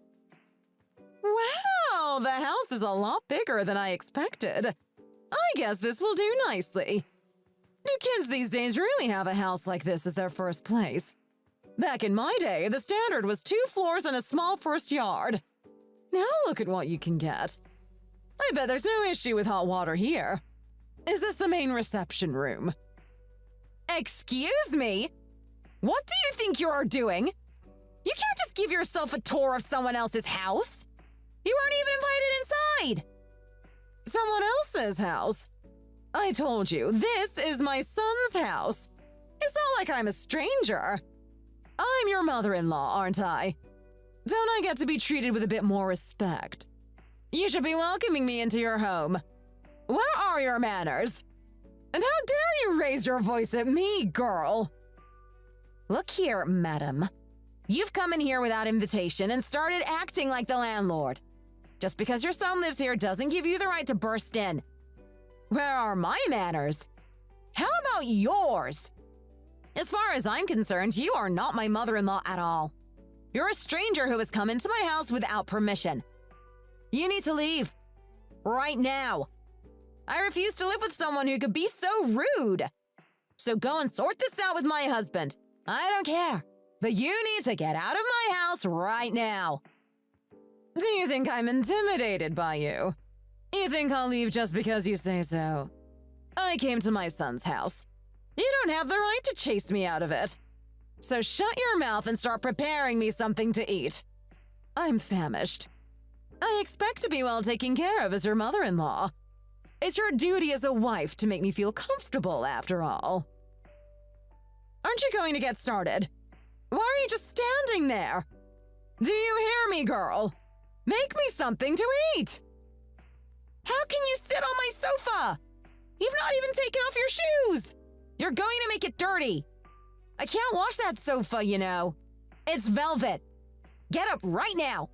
Wow, the house is a lot bigger than I expected. I guess this will do nicely. Do kids these days really have a house like this as their first place? Back in my day, the standard was 2 floors and a small first yard. Now look at what you can get. I bet there's no issue with hot water here. Is this the main reception room? Excuse me? What do you think you're doing? You can't just give yourself a tour of someone else's house. You weren't even invited inside. Someone else's house? I told you, this is my son's house. It's not like I'm a stranger. I'm your mother-in-law, aren't I? Don't I get to be treated with a bit more respect? You should be welcoming me into your home. Where are your manners? And how dare you raise your voice at me, girl? Look here, madam. You've come in here without invitation and started acting like the landlord. Just because your son lives here doesn't give you the right to burst in. Where are my manners? How about yours? As far as I'm concerned, you are not my mother-in-law at all. You're a stranger who has come into my house without permission. You need to leave. Right now. I refuse to live with someone who could be so rude. So go and sort this out with my husband. I don't care. But you need to get out of my house right now. Do you think I'm intimidated by you? You think I'll leave just because you say so? I came to my son's house. You don't have the right to chase me out of it. So shut your mouth and start preparing me something to eat. I'm famished. I expect to be well taken care of as your mother-in-law. It's your duty as a wife to make me feel comfortable, after all. Aren't you going to get started? Why are you just standing there? Do you hear me, girl? Make me something to eat! How can you sit on my sofa? You've not even taken off your shoes! You're going to make it dirty! I can't wash that sofa, you know. It's velvet. Get up right now!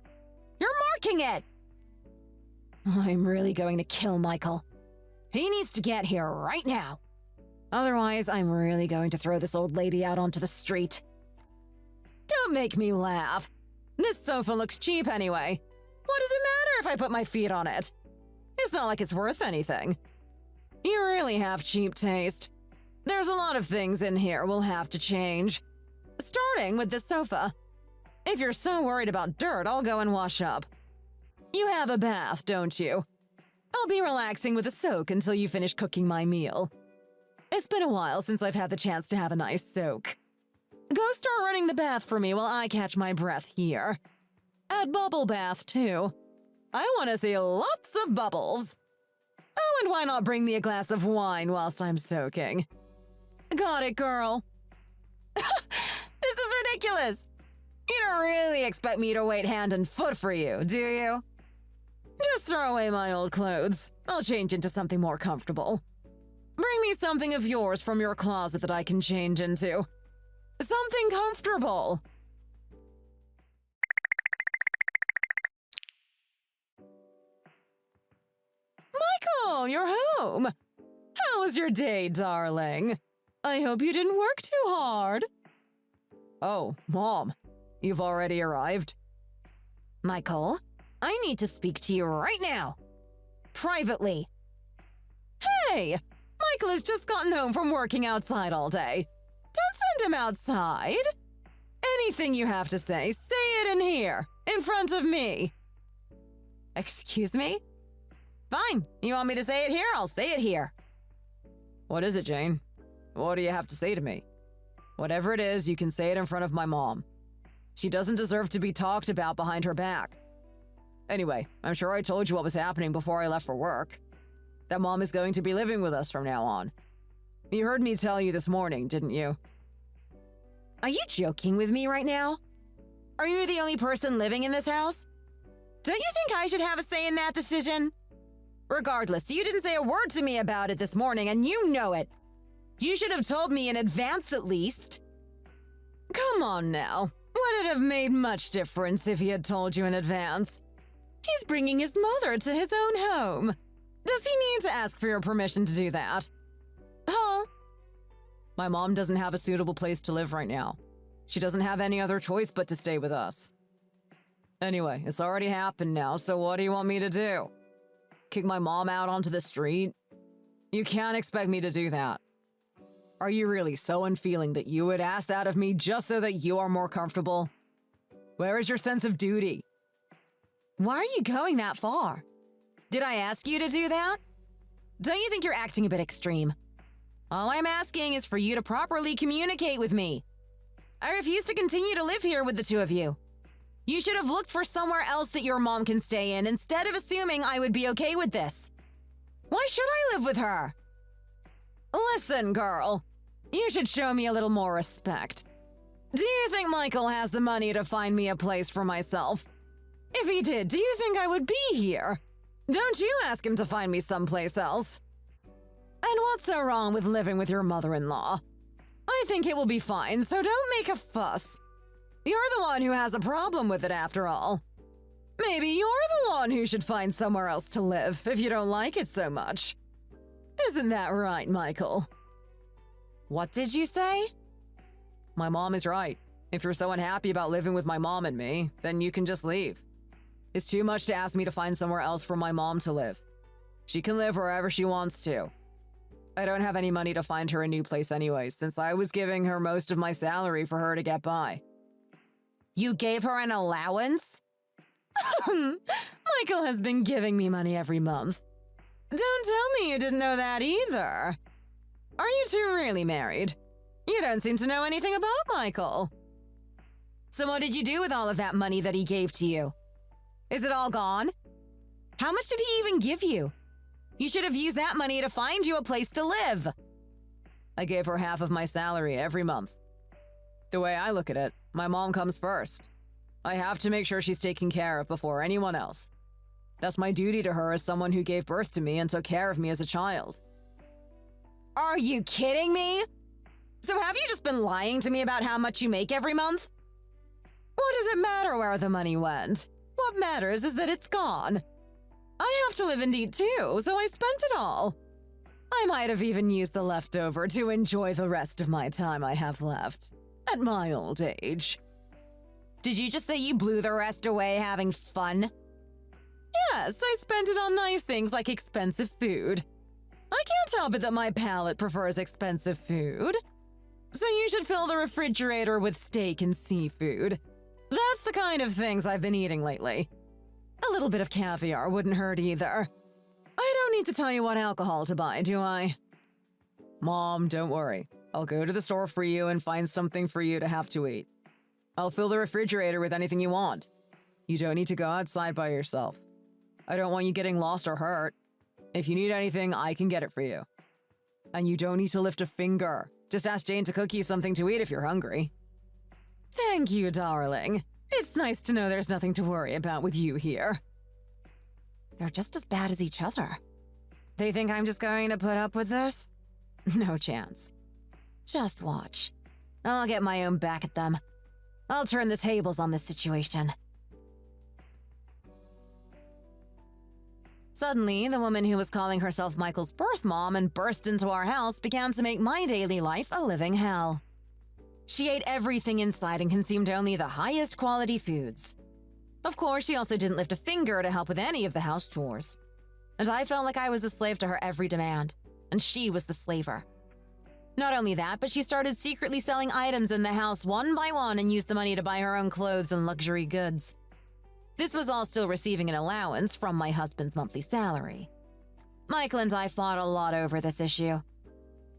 You're marking it! I'm really going to kill Michael. He needs to get here right now. Otherwise, I'm really going to throw this old lady out onto the street. Don't make me laugh. This sofa looks cheap anyway. What does it matter if I put my feet on it? It's not like it's worth anything. You really have cheap taste. There's a lot of things in here we'll have to change. Starting with this sofa. If you're so worried about dirt, I'll go and wash up. You have a bath, don't you? I'll be relaxing with a soak until you finish cooking my meal. It's been a while since I've had the chance to have a nice soak. Go start running the bath for me while I catch my breath here. Add bubble bath, too. I want to see lots of bubbles. Oh, and why not bring me a glass of wine whilst I'm soaking? Got it, girl. This is ridiculous. You don't really expect me to wait hand and foot for you, do you? Just throw away my old clothes. I'll change into something more comfortable. Bring me something of yours from your closet that I can change into. Something comfortable. Michael, you're home. How was your day, darling? I hope you didn't work too hard. Oh, Mom, you've already arrived? Michael, I need to speak to you right now. Privately. Hey, Michael has just gotten home from working outside all day. Don't send him outside. Anything you have to say it in here, in front of me. Excuse me? Fine, you want me to say it here? I'll say it here. What is it, Jane? What do you have to say to me? Whatever it is, you can say it in front of my mom. She doesn't deserve to be talked about behind her back. Anyway, I'm sure I told you what was happening before I left for work. That Mom is going to be living with us from now on. You heard me tell you this morning, didn't you? Are you joking with me right now? Are you the only person living in this house? Don't you think I should have a say in that decision? Regardless, you didn't say a word to me about it this morning, and you know it. You should have told me in advance at least. Come on now. Would it have made much difference if he had told you in advance? He's bringing his mother to his own home. Does he need to ask for your permission to do that? Huh? My mom doesn't have a suitable place to live right now. She doesn't have any other choice but to stay with us. Anyway, it's already happened now, so what do you want me to do? Kick my mom out onto the street? You can't expect me to do that. Are you really so unfeeling that you would ask that of me just so that you are more comfortable? Where is your sense of duty? Why are you going that far? Did I ask you to do that? Don't you think you're acting a bit extreme? All I'm asking is for you to properly communicate with me. I refuse to continue to live here with the two of you. You should have looked for somewhere else that your mom can stay in instead of assuming I would be okay with this. Why should I live with her? Listen, girl. You should show me a little more respect. Do you think Michael has the money to find me a place for myself? If he did, do you think I would be here? Don't you ask him to find me someplace else. And what's so wrong with living with your mother-in-law? I think it will be fine, so don't make a fuss. You're the one who has a problem with it after all. Maybe you're the one who should find somewhere else to live if you don't like it so much. Isn't that right, Michael? What did you say? My mom is right. If you're so unhappy about living with my mom and me, then you can just leave. It's too much to ask me to find somewhere else for my mom to live. She can live wherever she wants to. I don't have any money to find her a new place anyway, since I was giving her most of my salary for her to get by. You gave her an allowance? Michael has been giving me money every month. Don't tell me you didn't know that either. Are you two really married? You don't seem to know anything about Michael. So what did you do with all of that money that he gave to you? Is it all gone? How much did he even give you? You should have used that money to find you a place to live. I gave her half of my salary every month. The way I look at it, my mom comes first. I have to make sure she's taken care of before anyone else. That's my duty to her as someone who gave birth to me and took care of me as a child. Are you kidding me? So have you just been lying to me about how much you make every month? What does it matter where the money went? What matters is that it's gone. I have to live and eat too, so I spent it all. I might have even used the leftover to enjoy the rest of my time I have left. At my old age. Did you just say you blew the rest away having fun? Yes, I spent it on nice things like expensive food. I can't help it that my palate prefers expensive food. So you should fill the refrigerator with steak and seafood. That's the kind of things I've been eating lately. A little bit of caviar wouldn't hurt either. I don't need to tell you what alcohol to buy, do I? Mom, don't worry. I'll go to the store for you and find something for you to have to eat. I'll fill the refrigerator with anything you want. You don't need to go outside by yourself. I don't want you getting lost or hurt. If you need anything, I can get it for you. And you don't need to lift a finger. Just ask Jane to cook you something to eat if you're hungry. Thank you, darling. It's nice to know there's nothing to worry about with you here. They're just as bad as each other. They think I'm just going to put up with this? No chance. Just watch. I'll get my own back at them. I'll turn the tables on this situation. Suddenly, the woman who was calling herself Michael's birth mom and burst into our house began to make my daily life a living hell. She ate everything inside and consumed only the highest quality foods. Of course, she also didn't lift a finger to help with any of the house chores. And I felt like I was a slave to her every demand, and she was the slaver. Not only that, but she started secretly selling items in the house one by one and used the money to buy her own clothes and luxury goods. This was all still receiving an allowance from my husband's monthly salary. Michael and I fought a lot over this issue.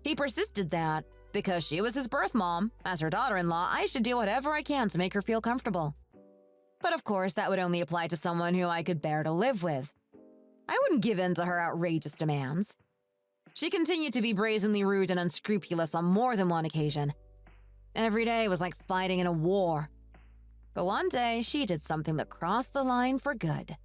He persisted that, because she was his birth mom, as her daughter-in-law, I should do whatever I can to make her feel comfortable. But of course, that would only apply to someone who I could bear to live with. I wouldn't give in to her outrageous demands. She continued to be brazenly rude and unscrupulous on more than one occasion. Every day was like fighting in a war. But one day, she did something that crossed the line for good.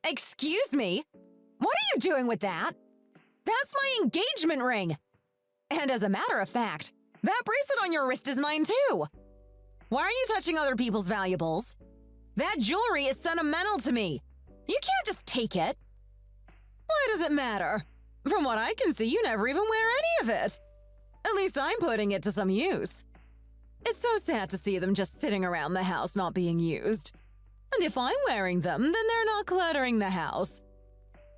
Excuse me? What are you doing with that? That's my engagement ring! And as a matter of fact, that bracelet on your wrist is mine too! Why are you touching other people's valuables? That jewelry is sentimental to me. You can't just take it. Why does it matter? From what I can see, you never even wear any of it. At least I'm putting it to some use. It's so sad to see them just sitting around the house not being used. And if I'm wearing them, then they're not cluttering the house.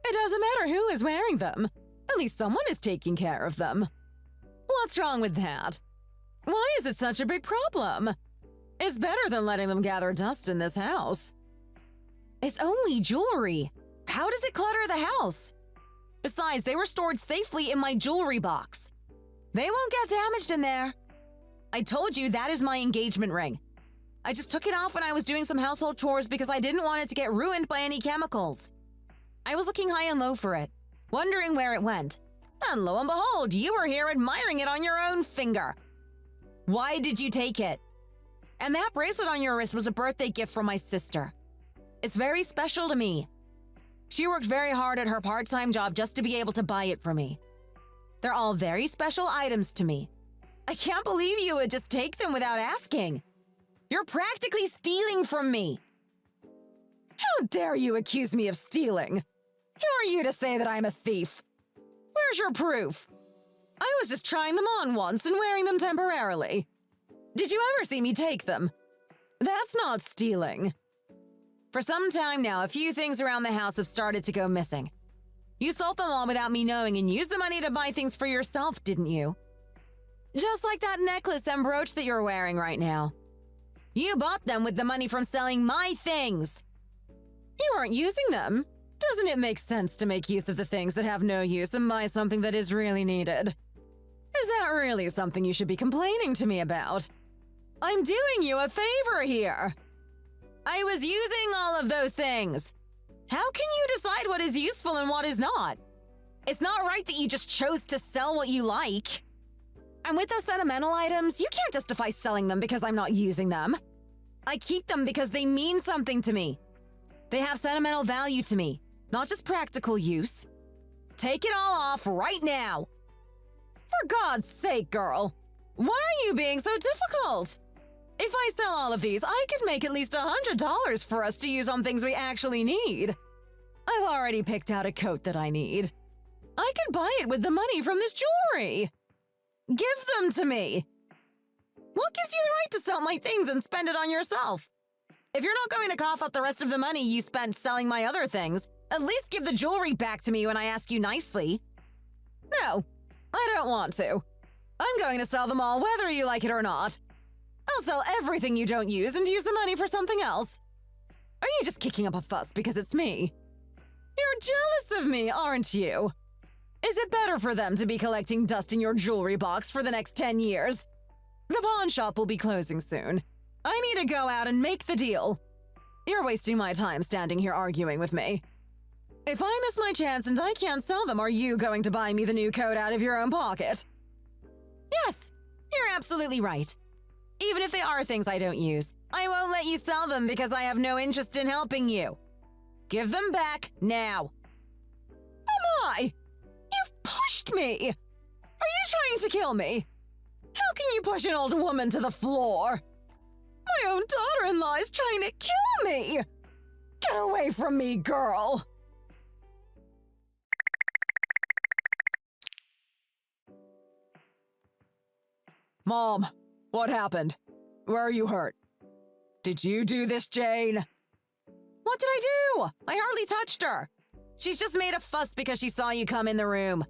It doesn't matter who is wearing them. At least someone is taking care of them. What's wrong with that? Why is it such a big problem? It's better than letting them gather dust in this house. It's only jewelry. How does it clutter the house? Besides, they were stored safely in my jewelry box. They won't get damaged in there. I told you that is my engagement ring. I just took it off when I was doing some household chores because I didn't want it to get ruined by any chemicals. I was looking high and low for it, wondering where it went. And lo and behold, you were here admiring it on your own finger. Why did you take it? And that bracelet on your wrist was a birthday gift from my sister. It's very special to me. She worked very hard at her part-time job just to be able to buy it for me. They're all very special items to me. I can't believe you would just take them without asking. You're practically stealing from me. How dare you accuse me of stealing? Who are you to say that I'm a thief? Where's your proof? I was just trying them on once and wearing them temporarily. Did you ever see me take them? That's not stealing. For some time now, a few things around the house have started to go missing. You sold them all without me knowing and used the money to buy things for yourself, didn't you? Just like that necklace and brooch that you're wearing right now. You bought them with the money from selling my things. You aren't using them. Doesn't it make sense to make use of the things that have no use and buy something that is really needed? Is that really something you should be complaining to me about? I'm doing you a favor here. I was using all of those things. How can you decide what is useful and what is not? It's not right that you just chose to sell what you like. And with those sentimental items, you can't justify selling them because I'm not using them. I keep them because they mean something to me. They have sentimental value to me, not just practical use. Take it all off right now. For God's sake, girl. Why are you being so difficult? If I sell all of these, I could make at least $100 for us to use on things we actually need. I've already picked out a coat that I need. I could buy it with the money from this jewelry. Give them to me. What gives you the right to sell my things and spend it on yourself? If you're not going to cough up the rest of the money you spent selling my other things, at least give the jewelry back to me when I ask you nicely. No, I don't want to. I'm going to sell them all whether you like it or not. I'll sell everything you don't use and use the money for something else. Are you just kicking up a fuss because it's me? You're jealous of me, aren't you? Is it better for them to be collecting dust in your jewelry box for the next 10 years? The pawn shop will be closing soon. I need to go out and make the deal. You're wasting my time standing here arguing with me. If I miss my chance and I can't sell them, are you going to buy me the new coat out of your own pocket? Yes, you're absolutely right. Even if they are things I don't use, I won't let you sell them because I have no interest in helping you. Give them back now. Am I? You've pushed me. Are you trying to kill me? How can you push an old woman to the floor? My own daughter-in-law is trying to kill me. Get away from me, girl. Mom, what happened? Where are you hurt? Did you do this, Jane? What did I do? I hardly touched her. She's just made a fuss because she saw you come in the room.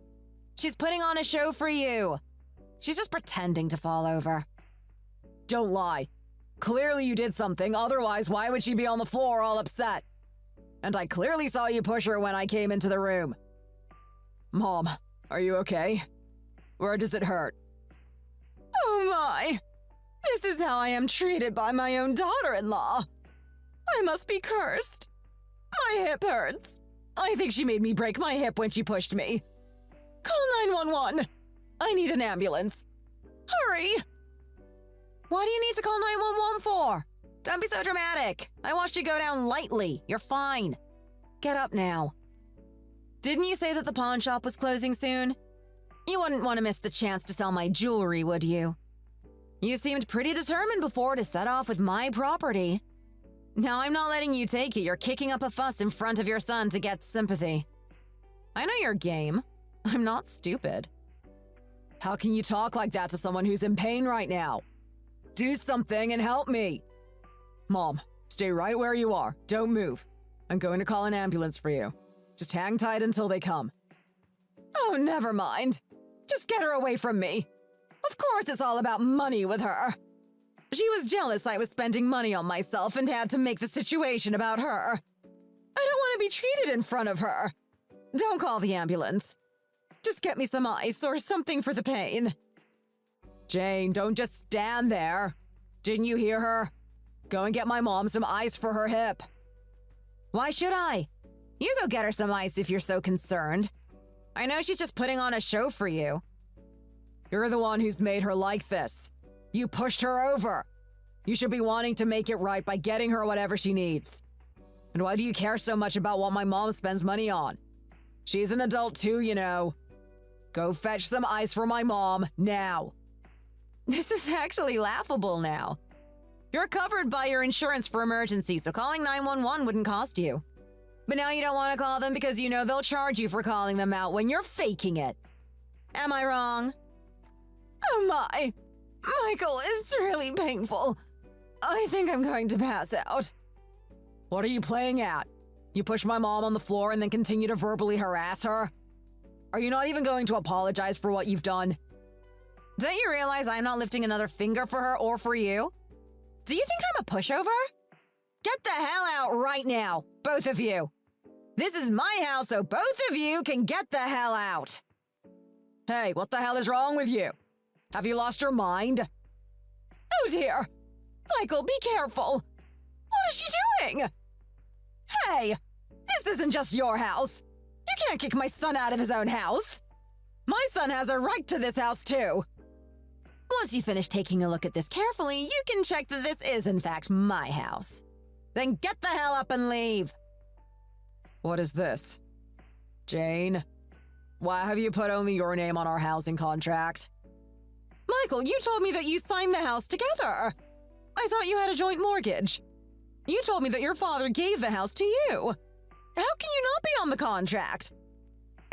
She's putting on a show for you. She's just pretending to fall over. Don't lie. Clearly you did something, otherwise why would she be on the floor all upset? And I clearly saw you push her when I came into the room. Mom, are you okay? Where does it hurt? Oh my! This is how I am treated by my own daughter-in-law. I must be cursed. My hip hurts. I think she made me break my hip when she pushed me. Call 911. I need an ambulance. Hurry! What do you need to call 911 for? Don't be so dramatic. I watched you go down lightly. You're fine. Get up now. Didn't you say that the pawn shop was closing soon? You wouldn't want to miss the chance to sell my jewelry, would you? You seemed pretty determined before to set off with my property. Now I'm not letting you take it. You're kicking up a fuss in front of your son to get sympathy. I know your game. I'm not stupid. How can you talk like that to someone who's in pain right now? Do something and help me. Mom, stay right where you are. Don't move. I'm going to call an ambulance for you. Just hang tight until they come. Oh, never mind. Just get her away from me. Of course it's all about money with her. She was jealous I was spending money on myself and had to make the situation about her. I don't want to be treated in front of her. Don't call the ambulance. Just get me some ice or something for the pain. Jane, don't just stand there. Didn't you hear her? Go and get my mom some ice for her hip. Why should I? You go get her some ice if you're so concerned. I know she's just putting on a show for you. You're the one who's made her like this. You pushed her over. You should be wanting to make it right by getting her whatever she needs. And why do you care so much about what my mom spends money on? She's an adult too, you know. Go fetch some ice for my mom, now. This is actually laughable now. You're covered by your insurance for emergencies, so calling 911 wouldn't cost you. But now you don't want to call them because you know they'll charge you for calling them out when you're faking it. Am I wrong? Oh my! Michael, it's really painful. I think I'm going to pass out. What are you playing at? You push my mom on the floor and then continue to verbally harass her? Are you not even going to apologize for what you've done? Don't you realize I'm not lifting another finger for her or for you? Do you think I'm a pushover? Get the hell out right now, both of you. This is my house, so both of you can get the hell out. Hey, what the hell is wrong with you? Have you lost your mind? Oh dear. Michael, be careful. What is she doing? Hey, this isn't just your house. You can't kick my son out of his own house. My son has a right to this house too. Once you finish taking a look at this carefully, you can check that this is in fact my house. Then get the hell up and leave. What is this? Jane? Why have you put only your name on our housing contract? Michael, you told me that you signed the house together. I thought you had a joint mortgage. You told me that your father gave the house to you. How can you not be on the contract?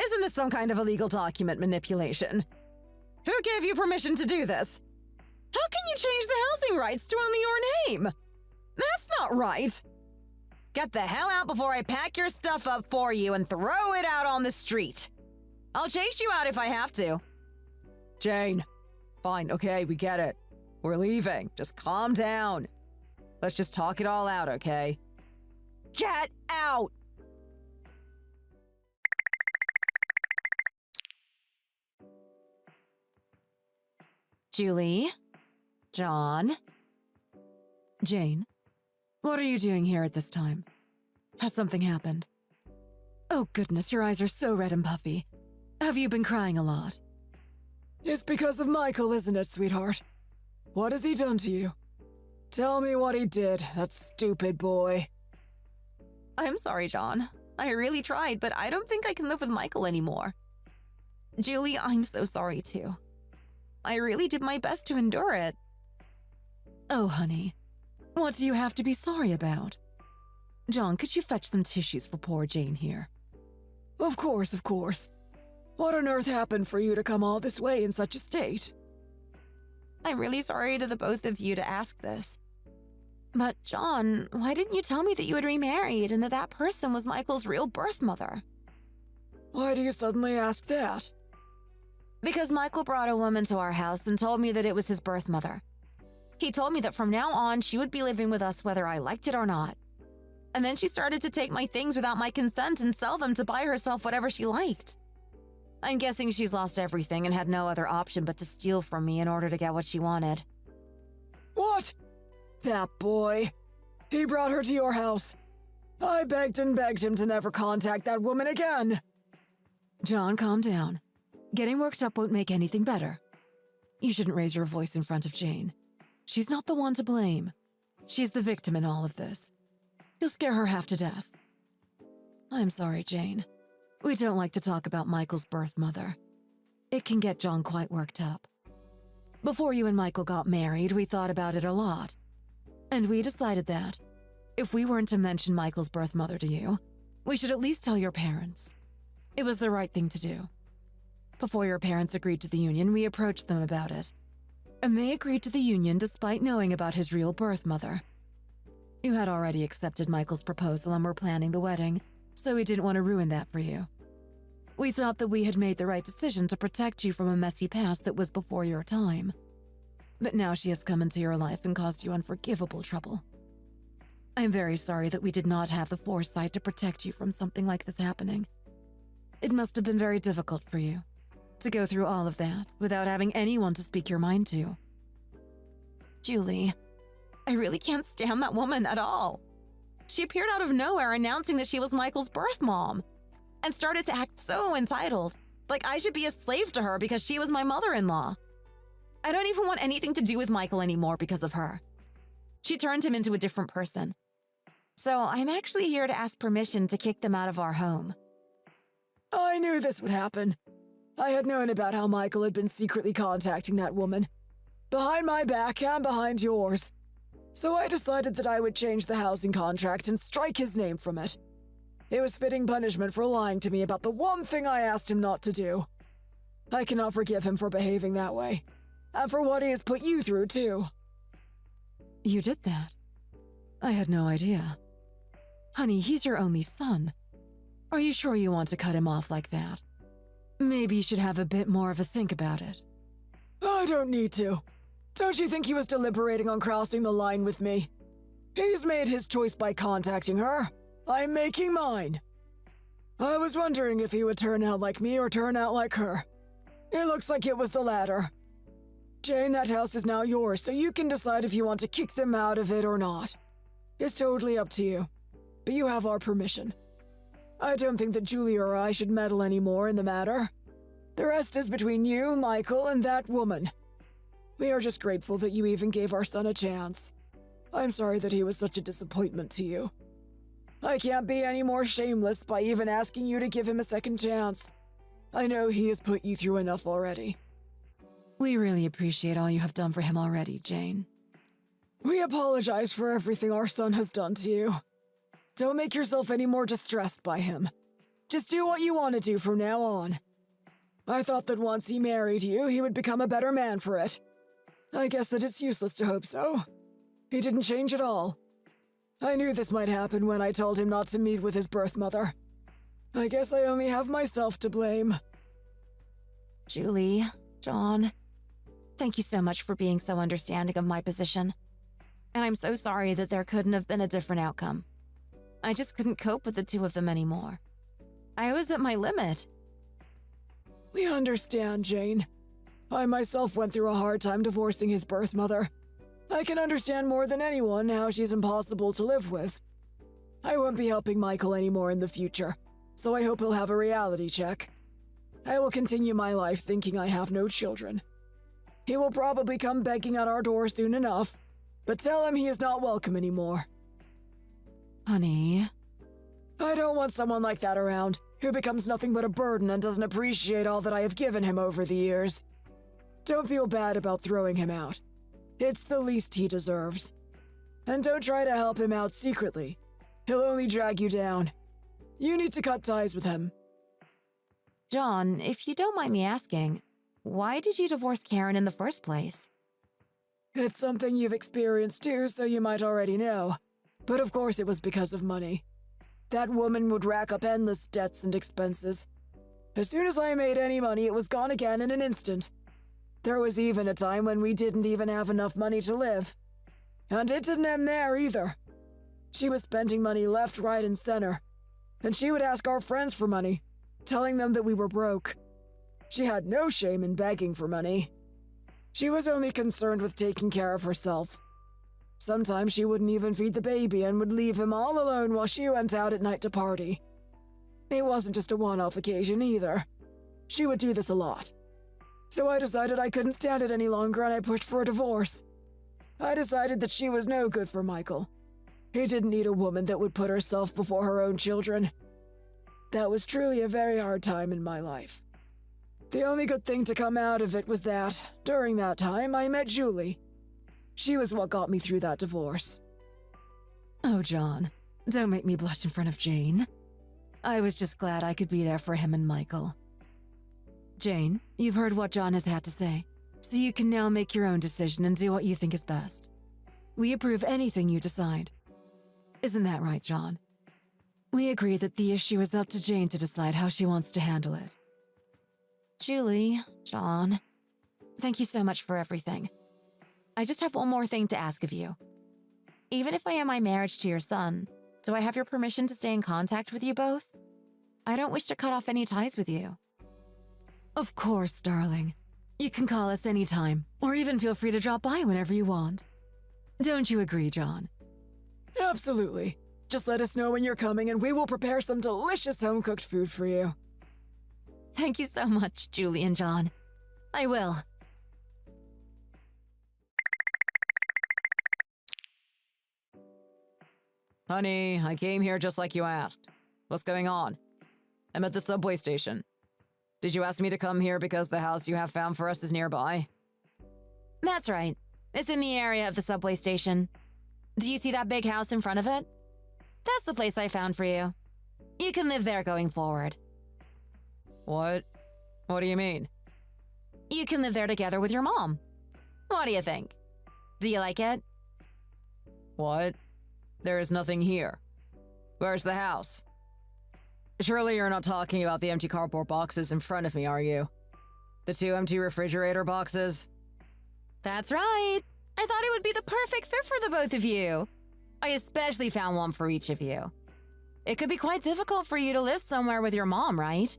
Isn't this some kind of illegal document manipulation? Who gave you permission to do this? How can you change the housing rights to only your name? That's not right. Get the hell out before I pack your stuff up for you and throw it out on the street. I'll chase you out if I have to. Jane, fine, okay, we get it. We're leaving. Just calm down. Let's just talk it all out, okay? Get out! Julie? John? Jane? What are you doing here at this time? Has something happened? Oh goodness, your eyes are so red and puffy. Have you been crying a lot? It's because of Michael, isn't it, sweetheart? What has he done to you? Tell me what he did, that stupid boy. I'm sorry, John. I really tried, but I don't think I can live with Michael anymore. Julie, I'm so sorry too. I really did my best to endure it. Oh, honey. What do you have to be sorry about? John, could you fetch some tissues for poor Jane here? Of course, of course. What on earth happened for you to come all this way in such a state? I'm really sorry to the both of you to ask this. But, John, why didn't you tell me that you had remarried and that that person was Michael's real birth mother? Why do you suddenly ask that? Because Michael brought a woman to our house and told me that it was his birth mother. He told me that from now on she would be living with us whether I liked it or not. And then she started to take my things without my consent and sell them to buy herself whatever she liked. I'm guessing she's lost everything and had no other option but to steal from me in order to get what she wanted. What? That boy. He brought her to your house. I begged and begged him to never contact that woman again. John, calm down. Getting worked up won't make anything better. You shouldn't raise your voice in front of Jane. She's not the one to blame. She's the victim in all of this. You'll scare her half to death. I'm sorry, Jane. We don't like to talk about Michael's birth mother. It can get John quite worked up. Before you and Michael got married, we thought about it a lot. And we decided that, if we weren't to mention Michael's birth mother to you, we should at least tell your parents. It was the right thing to do. Before your parents agreed to the union, we approached them about it. And they agreed to the union despite knowing about his real birth mother. You had already accepted Michael's proposal and were planning the wedding, so we didn't want to ruin that for you. We thought that we had made the right decision to protect you from a messy past that was before your time. But now she has come into your life and caused you unforgivable trouble. I'm very sorry that we did not have the foresight to protect you from something like this happening. It must have been very difficult for you to go through all of that without having anyone to speak your mind to. Julie, I really can't stand that woman at all. She appeared out of nowhere announcing that she was Michael's birth mom and started to act so entitled, like I should be a slave to her because she was my mother-in-law. I don't even want anything to do with Michael anymore because of her. She turned him into a different person. So I'm actually here to ask permission to kick them out of our home. I knew this would happen. I had known about how Michael had been secretly contacting that woman, behind my back and behind yours. So I decided that I would change the housing contract and strike his name from it. It was fitting punishment for lying to me about the one thing I asked him not to do. I cannot forgive him for behaving that way, and for what he has put you through, too. You did that? I had no idea. Honey, he's your only son. Are you sure you want to cut him off like that? Maybe you should have a bit more of a think about it. I don't need to. Don't you think he was deliberating on crossing the line with me? He's made his choice by contacting her. I'm making mine. I was wondering if he would turn out like me or turn out like her. It looks like it was the latter. Jane, that house is now yours, so you can decide if you want to kick them out of it or not. It's totally up to you, but you have our permission. I don't think that Julie or I should meddle anymore in the matter. The rest is between you, Michael, and that woman. We are just grateful that you even gave our son a chance. I'm sorry that he was such a disappointment to you. I can't be any more shameless by even asking you to give him a second chance. I know he has put you through enough already. We really appreciate all you have done for him already, Jane. We apologize for everything our son has done to you. Don't make yourself any more distressed by him. Just do what you want to do from now on. I thought that once he married you, he would become a better man for it. I guess that it's useless to hope so. He didn't change at all. I knew this might happen when I told him not to meet with his birth mother. I guess I only have myself to blame. Julie, John, thank you so much for being so understanding of my position. And I'm so sorry that there couldn't have been a different outcome. I just couldn't cope with the two of them anymore. I was at my limit. We understand, Jane. I myself went through a hard time divorcing his birth mother. I can understand more than anyone how she's impossible to live with. I won't be helping Michael anymore in the future, so I hope he'll have a reality check. I will continue my life thinking I have no children. He will probably come begging at our door soon enough, but tell him he is not welcome anymore. Honey. I don't want someone like that around, who becomes nothing but a burden and doesn't appreciate all that I have given him over the years. Don't feel bad about throwing him out. It's the least he deserves. And don't try to help him out secretly. He'll only drag you down. You need to cut ties with him. John, if you don't mind me asking, why did you divorce Karen in the first place? It's something you've experienced too, so you might already know. But of course it was because of money. That woman would rack up endless debts and expenses. As soon as I made any money, it was gone again in an instant. There was even a time when we didn't even have enough money to live. And it didn't end there either. She was spending money left, right, and center. And she would ask our friends for money, telling them that we were broke. She had no shame in begging for money. She was only concerned with taking care of herself. Sometimes she wouldn't even feed the baby and would leave him all alone while she went out at night to party. It wasn't just a one-off occasion either. She would do this a lot. So I decided I couldn't stand it any longer and I pushed for a divorce. I decided that she was no good for Michael. He didn't need a woman that would put herself before her own children. That was truly a very hard time in my life. The only good thing to come out of it was that, during that time, I met Julie. She was what got me through that divorce. Oh, John, don't make me blush in front of Jane. I was just glad I could be there for him and Michael. Jane, you've heard what John has had to say, so you can now make your own decision and do what you think is best. We approve anything you decide. Isn't that right, John? We agree that the issue is up to Jane to decide how she wants to handle it. Julie, John, thank you so much for everything. I just have one more thing to ask of you. Even if I end my marriage to your son, do I have your permission to stay in contact with you both? I don't wish to cut off any ties with you. Of course, darling. You can call us anytime, or even feel free to drop by whenever you want. Don't you agree, John? Absolutely. Just let us know when you're coming and we will prepare some delicious home-cooked food for you. Thank you so much, Julie and John. I will. Honey, I came here just like you asked. What's going on? I'm at the subway station. Did you ask me to come here because the house you have found for us is nearby? That's right. It's in the area of the subway station. Do you see that big house in front of it? That's the place I found for you. You can live there going forward. What? What do you mean? You can live there together with your mom. What do you think? Do you like it? What? There is nothing here. Where's the house? Surely you're not talking about the empty cardboard boxes in front of me, are you? The 2 empty refrigerator boxes? That's right. I thought it would be the perfect fit for the both of you. I especially found one for each of you. It could be quite difficult for you to live somewhere with your mom, right?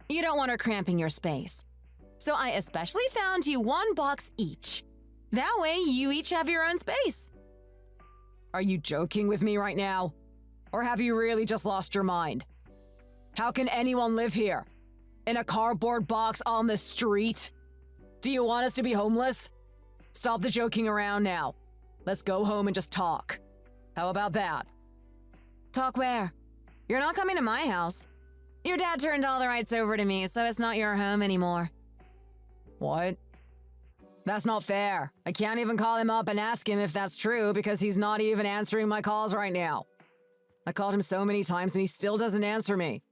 You don't want her cramping your space. So I especially found you 1 box each. That way you each have your own space. Are you joking with me right now? Or have you really just lost your mind? How can anyone live here? In a cardboard box on the street? Do you want us to be homeless? Stop the joking around now. Let's go home and just talk. How about that? Talk where? You're not coming to my house. Your dad turned all the rights over to me, so it's not your home anymore. What? That's not fair. I can't even call him up and ask him if that's true because he's not even answering my calls right now. I called him so many times and he still doesn't answer me.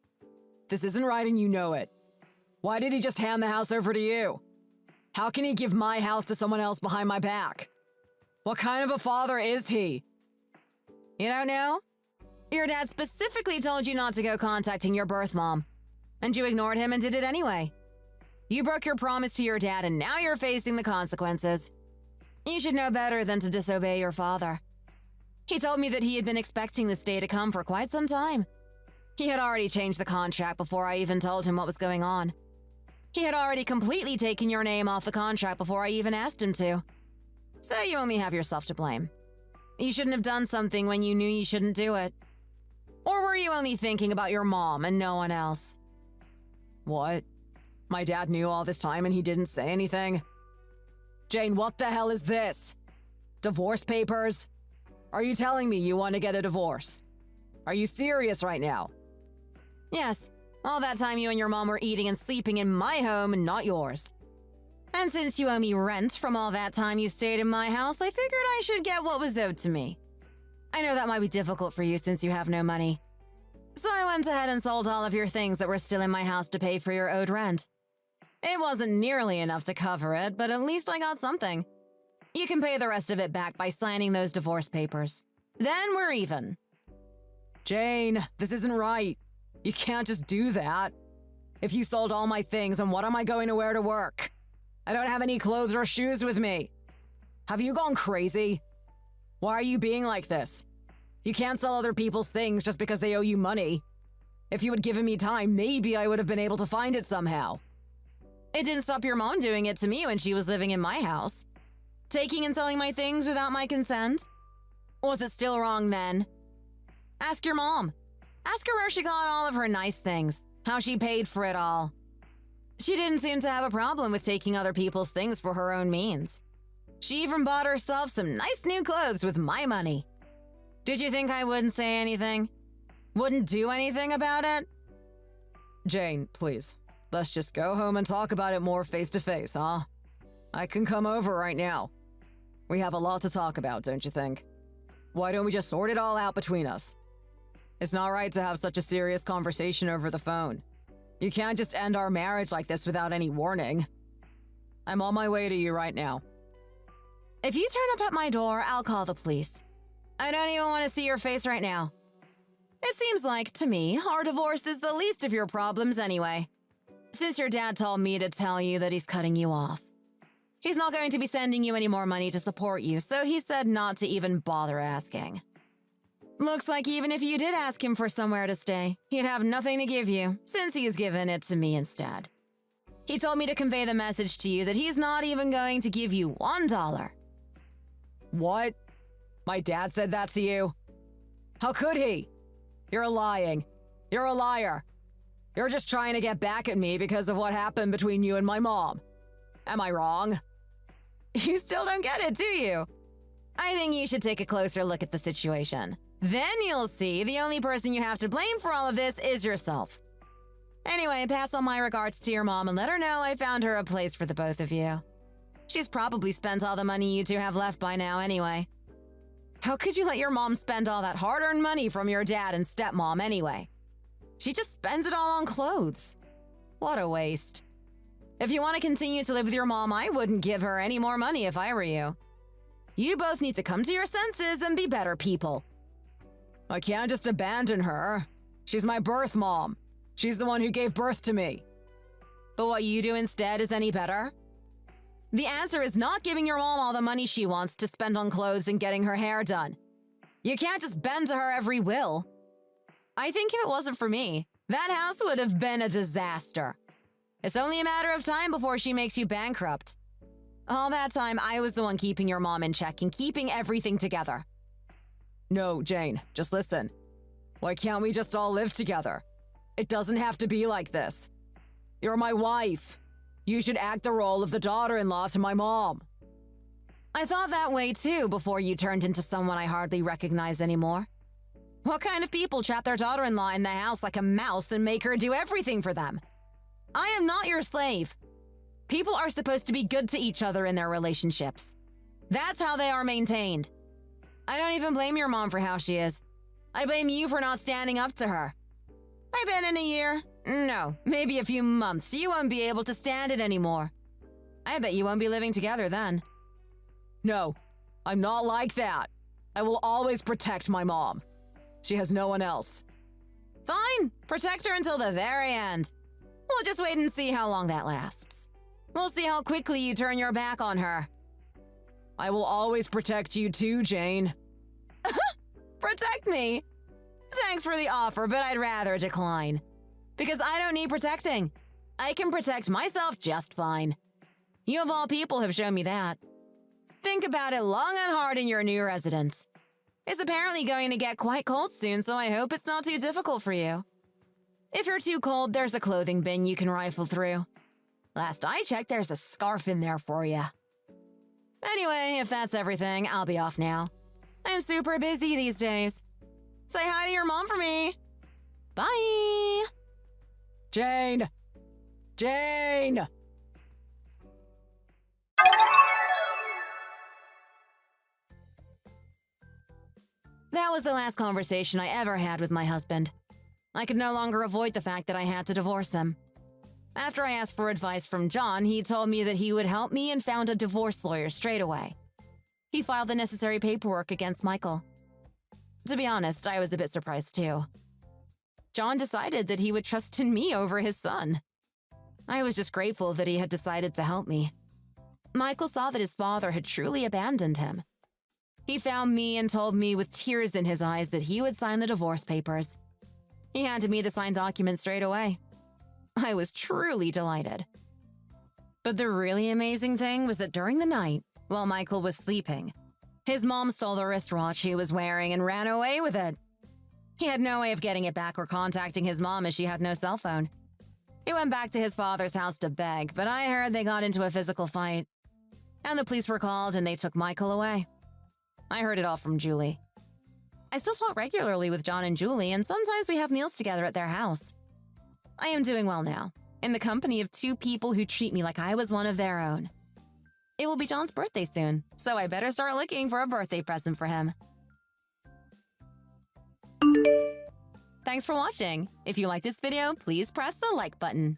This isn't right and you know it. Why did he just hand the house over to you? How can he give my house to someone else behind my back? What kind of a father is he? You don't know? Your dad specifically told you not to go contacting your birth mom. And you ignored him and did it anyway. You broke your promise to your dad and now you're facing the consequences. You should know better than to disobey your father. He told me that he had been expecting this day to come for quite some time. He had already changed the contract before I even told him what was going on. He had already completely taken your name off the contract before I even asked him to. So you only have yourself to blame. You shouldn't have done something when you knew you shouldn't do it. Or were you only thinking about your mom and no one else? What? My dad knew all this time and he didn't say anything? Jane, what the hell is this? Divorce papers? Are you telling me you want to get a divorce? Are you serious right now? Yes. All that time you and your mom were eating and sleeping in my home and not yours. And since you owe me rent from all that time you stayed in my house, I figured I should get what was owed to me. I know that might be difficult for you since you have no money. So I went ahead and sold all of your things that were still in my house to pay for your owed rent. It wasn't nearly enough to cover it, but at least I got something. You can pay the rest of it back by signing those divorce papers. Then we're even. Jane, this isn't right. You can't just do that. If you sold all my things, then what am I going to wear to work? I don't have any clothes or shoes with me. Have you gone crazy? Why are you being like this? You can't sell other people's things just because they owe you money. If you had given me time, maybe I would have been able to find it somehow. It didn't stop your mom doing it to me when she was living in my house. Taking and selling my things without my consent? Was it still wrong then? Ask your mom. Ask her where she got all of her nice things, how she paid for it all. She didn't seem to have a problem with taking other people's things for her own means. She even bought herself some nice new clothes with my money. Did you think I wouldn't say anything? Wouldn't do anything about it? Jane, please. Let's just go home and talk about it more face to face, huh? I can come over right now. We have a lot to talk about, don't you think? Why don't we just sort it all out between us? It's not right to have such a serious conversation over the phone. You can't just end our marriage like this without any warning. I'm on my way to you right now. If you turn up at my door, I'll call the police. I don't even want to see your face right now. It seems like, to me, our divorce is the least of your problems anyway. Since your dad told me to tell you that he's cutting you off. He's not going to be sending you any more money to support you, so he said not to even bother asking. Looks like even if you did ask him for somewhere to stay, he'd have nothing to give you, since he's given it to me instead. He told me to convey the message to you that he's not even going to give you $1. What? My dad said that to you? How could he? You're lying. You're a liar. You're just trying to get back at me because of what happened between you and my mom. Am I wrong? You still don't get it, do you? I think you should take a closer look at the situation. Then you'll see the only person you have to blame for all of this is yourself. Anyway, pass on my regards to your mom and let her know I found her a place for the both of you. She's probably spent all the money you two have left by now anyway. How could you let your mom spend all that hard-earned money from your dad and stepmom anyway? She just spends it all on clothes. What a waste. If you want to continue to live with your mom, I wouldn't give her any more money if I were you. You both need to come to your senses and be better people. I can't just abandon her. She's my birth mom. She's the one who gave birth to me. But what you do instead is any better? The answer is not giving your mom all the money she wants to spend on clothes and getting her hair done. You can't just bend to her every will. I think if it wasn't for me, that house would have been a disaster. It's only a matter of time before she makes you bankrupt. All that time, I was the one keeping your mom in check and keeping everything together. No, Jane, just listen. Why can't we just all live together? It doesn't have to be like this. You're my wife. You should act the role of the daughter-in-law to my mom. I thought that way too before you turned into someone I hardly recognize anymore. What kind of people trap their daughter-in-law in the house like a mouse and make her do everything for them? I am not your slave. People are supposed to be good to each other in their relationships. That's how they are maintained. I don't even blame your mom for how she is. I blame you for not standing up to her. I bet in a year, no, maybe a few months, you won't be able to stand it anymore. I bet you won't be living together then. No, I'm not like that. I will always protect my mom. She has no one else. Fine, protect her until the very end. We'll just wait and see how long that lasts. We'll see how quickly you turn your back on her. I will always protect you too, Jane. Protect me? Thanks for the offer, but I'd rather decline. Because I don't need protecting. I can protect myself just fine. You of all people have shown me that. Think about it long and hard in your new residence. It's apparently going to get quite cold soon, so I hope it's not too difficult for you. If you're too cold, there's a clothing bin you can rifle through. Last I checked, there's a scarf in there for you. Anyway, if that's everything, I'll be off now. I'm super busy these days. Say hi to your mom for me. Bye! Jane! Jane! That was the last conversation I ever had with my husband. I could no longer avoid the fact that I had to divorce him. After I asked for advice from John, he told me that he would help me and found a divorce lawyer straight away. He filed the necessary paperwork against Michael. To be honest, I was a bit surprised too. John decided that he would trust in me over his son. I was just grateful that he had decided to help me. Michael saw that his father had truly abandoned him. He found me and told me with tears in his eyes that he would sign the divorce papers. He handed me the signed document straight away. I was truly delighted. But the really amazing thing was that during the night, while Michael was sleeping, his mom stole the wristwatch he was wearing and ran away with it. He had no way of getting it back or contacting his mom as she had no cell phone. He went back to his father's house to beg, but I heard they got into a physical fight. And the police were called and they took Michael away. I heard it all from Julie. I still talk regularly with John and Julie, and sometimes we have meals together at their house. I am doing well now, in the company of two people who treat me like I was one of their own. It will be John's birthday soon, so I better start looking for a birthday present for him. Thanks for watching. If you like this video, please press the like button.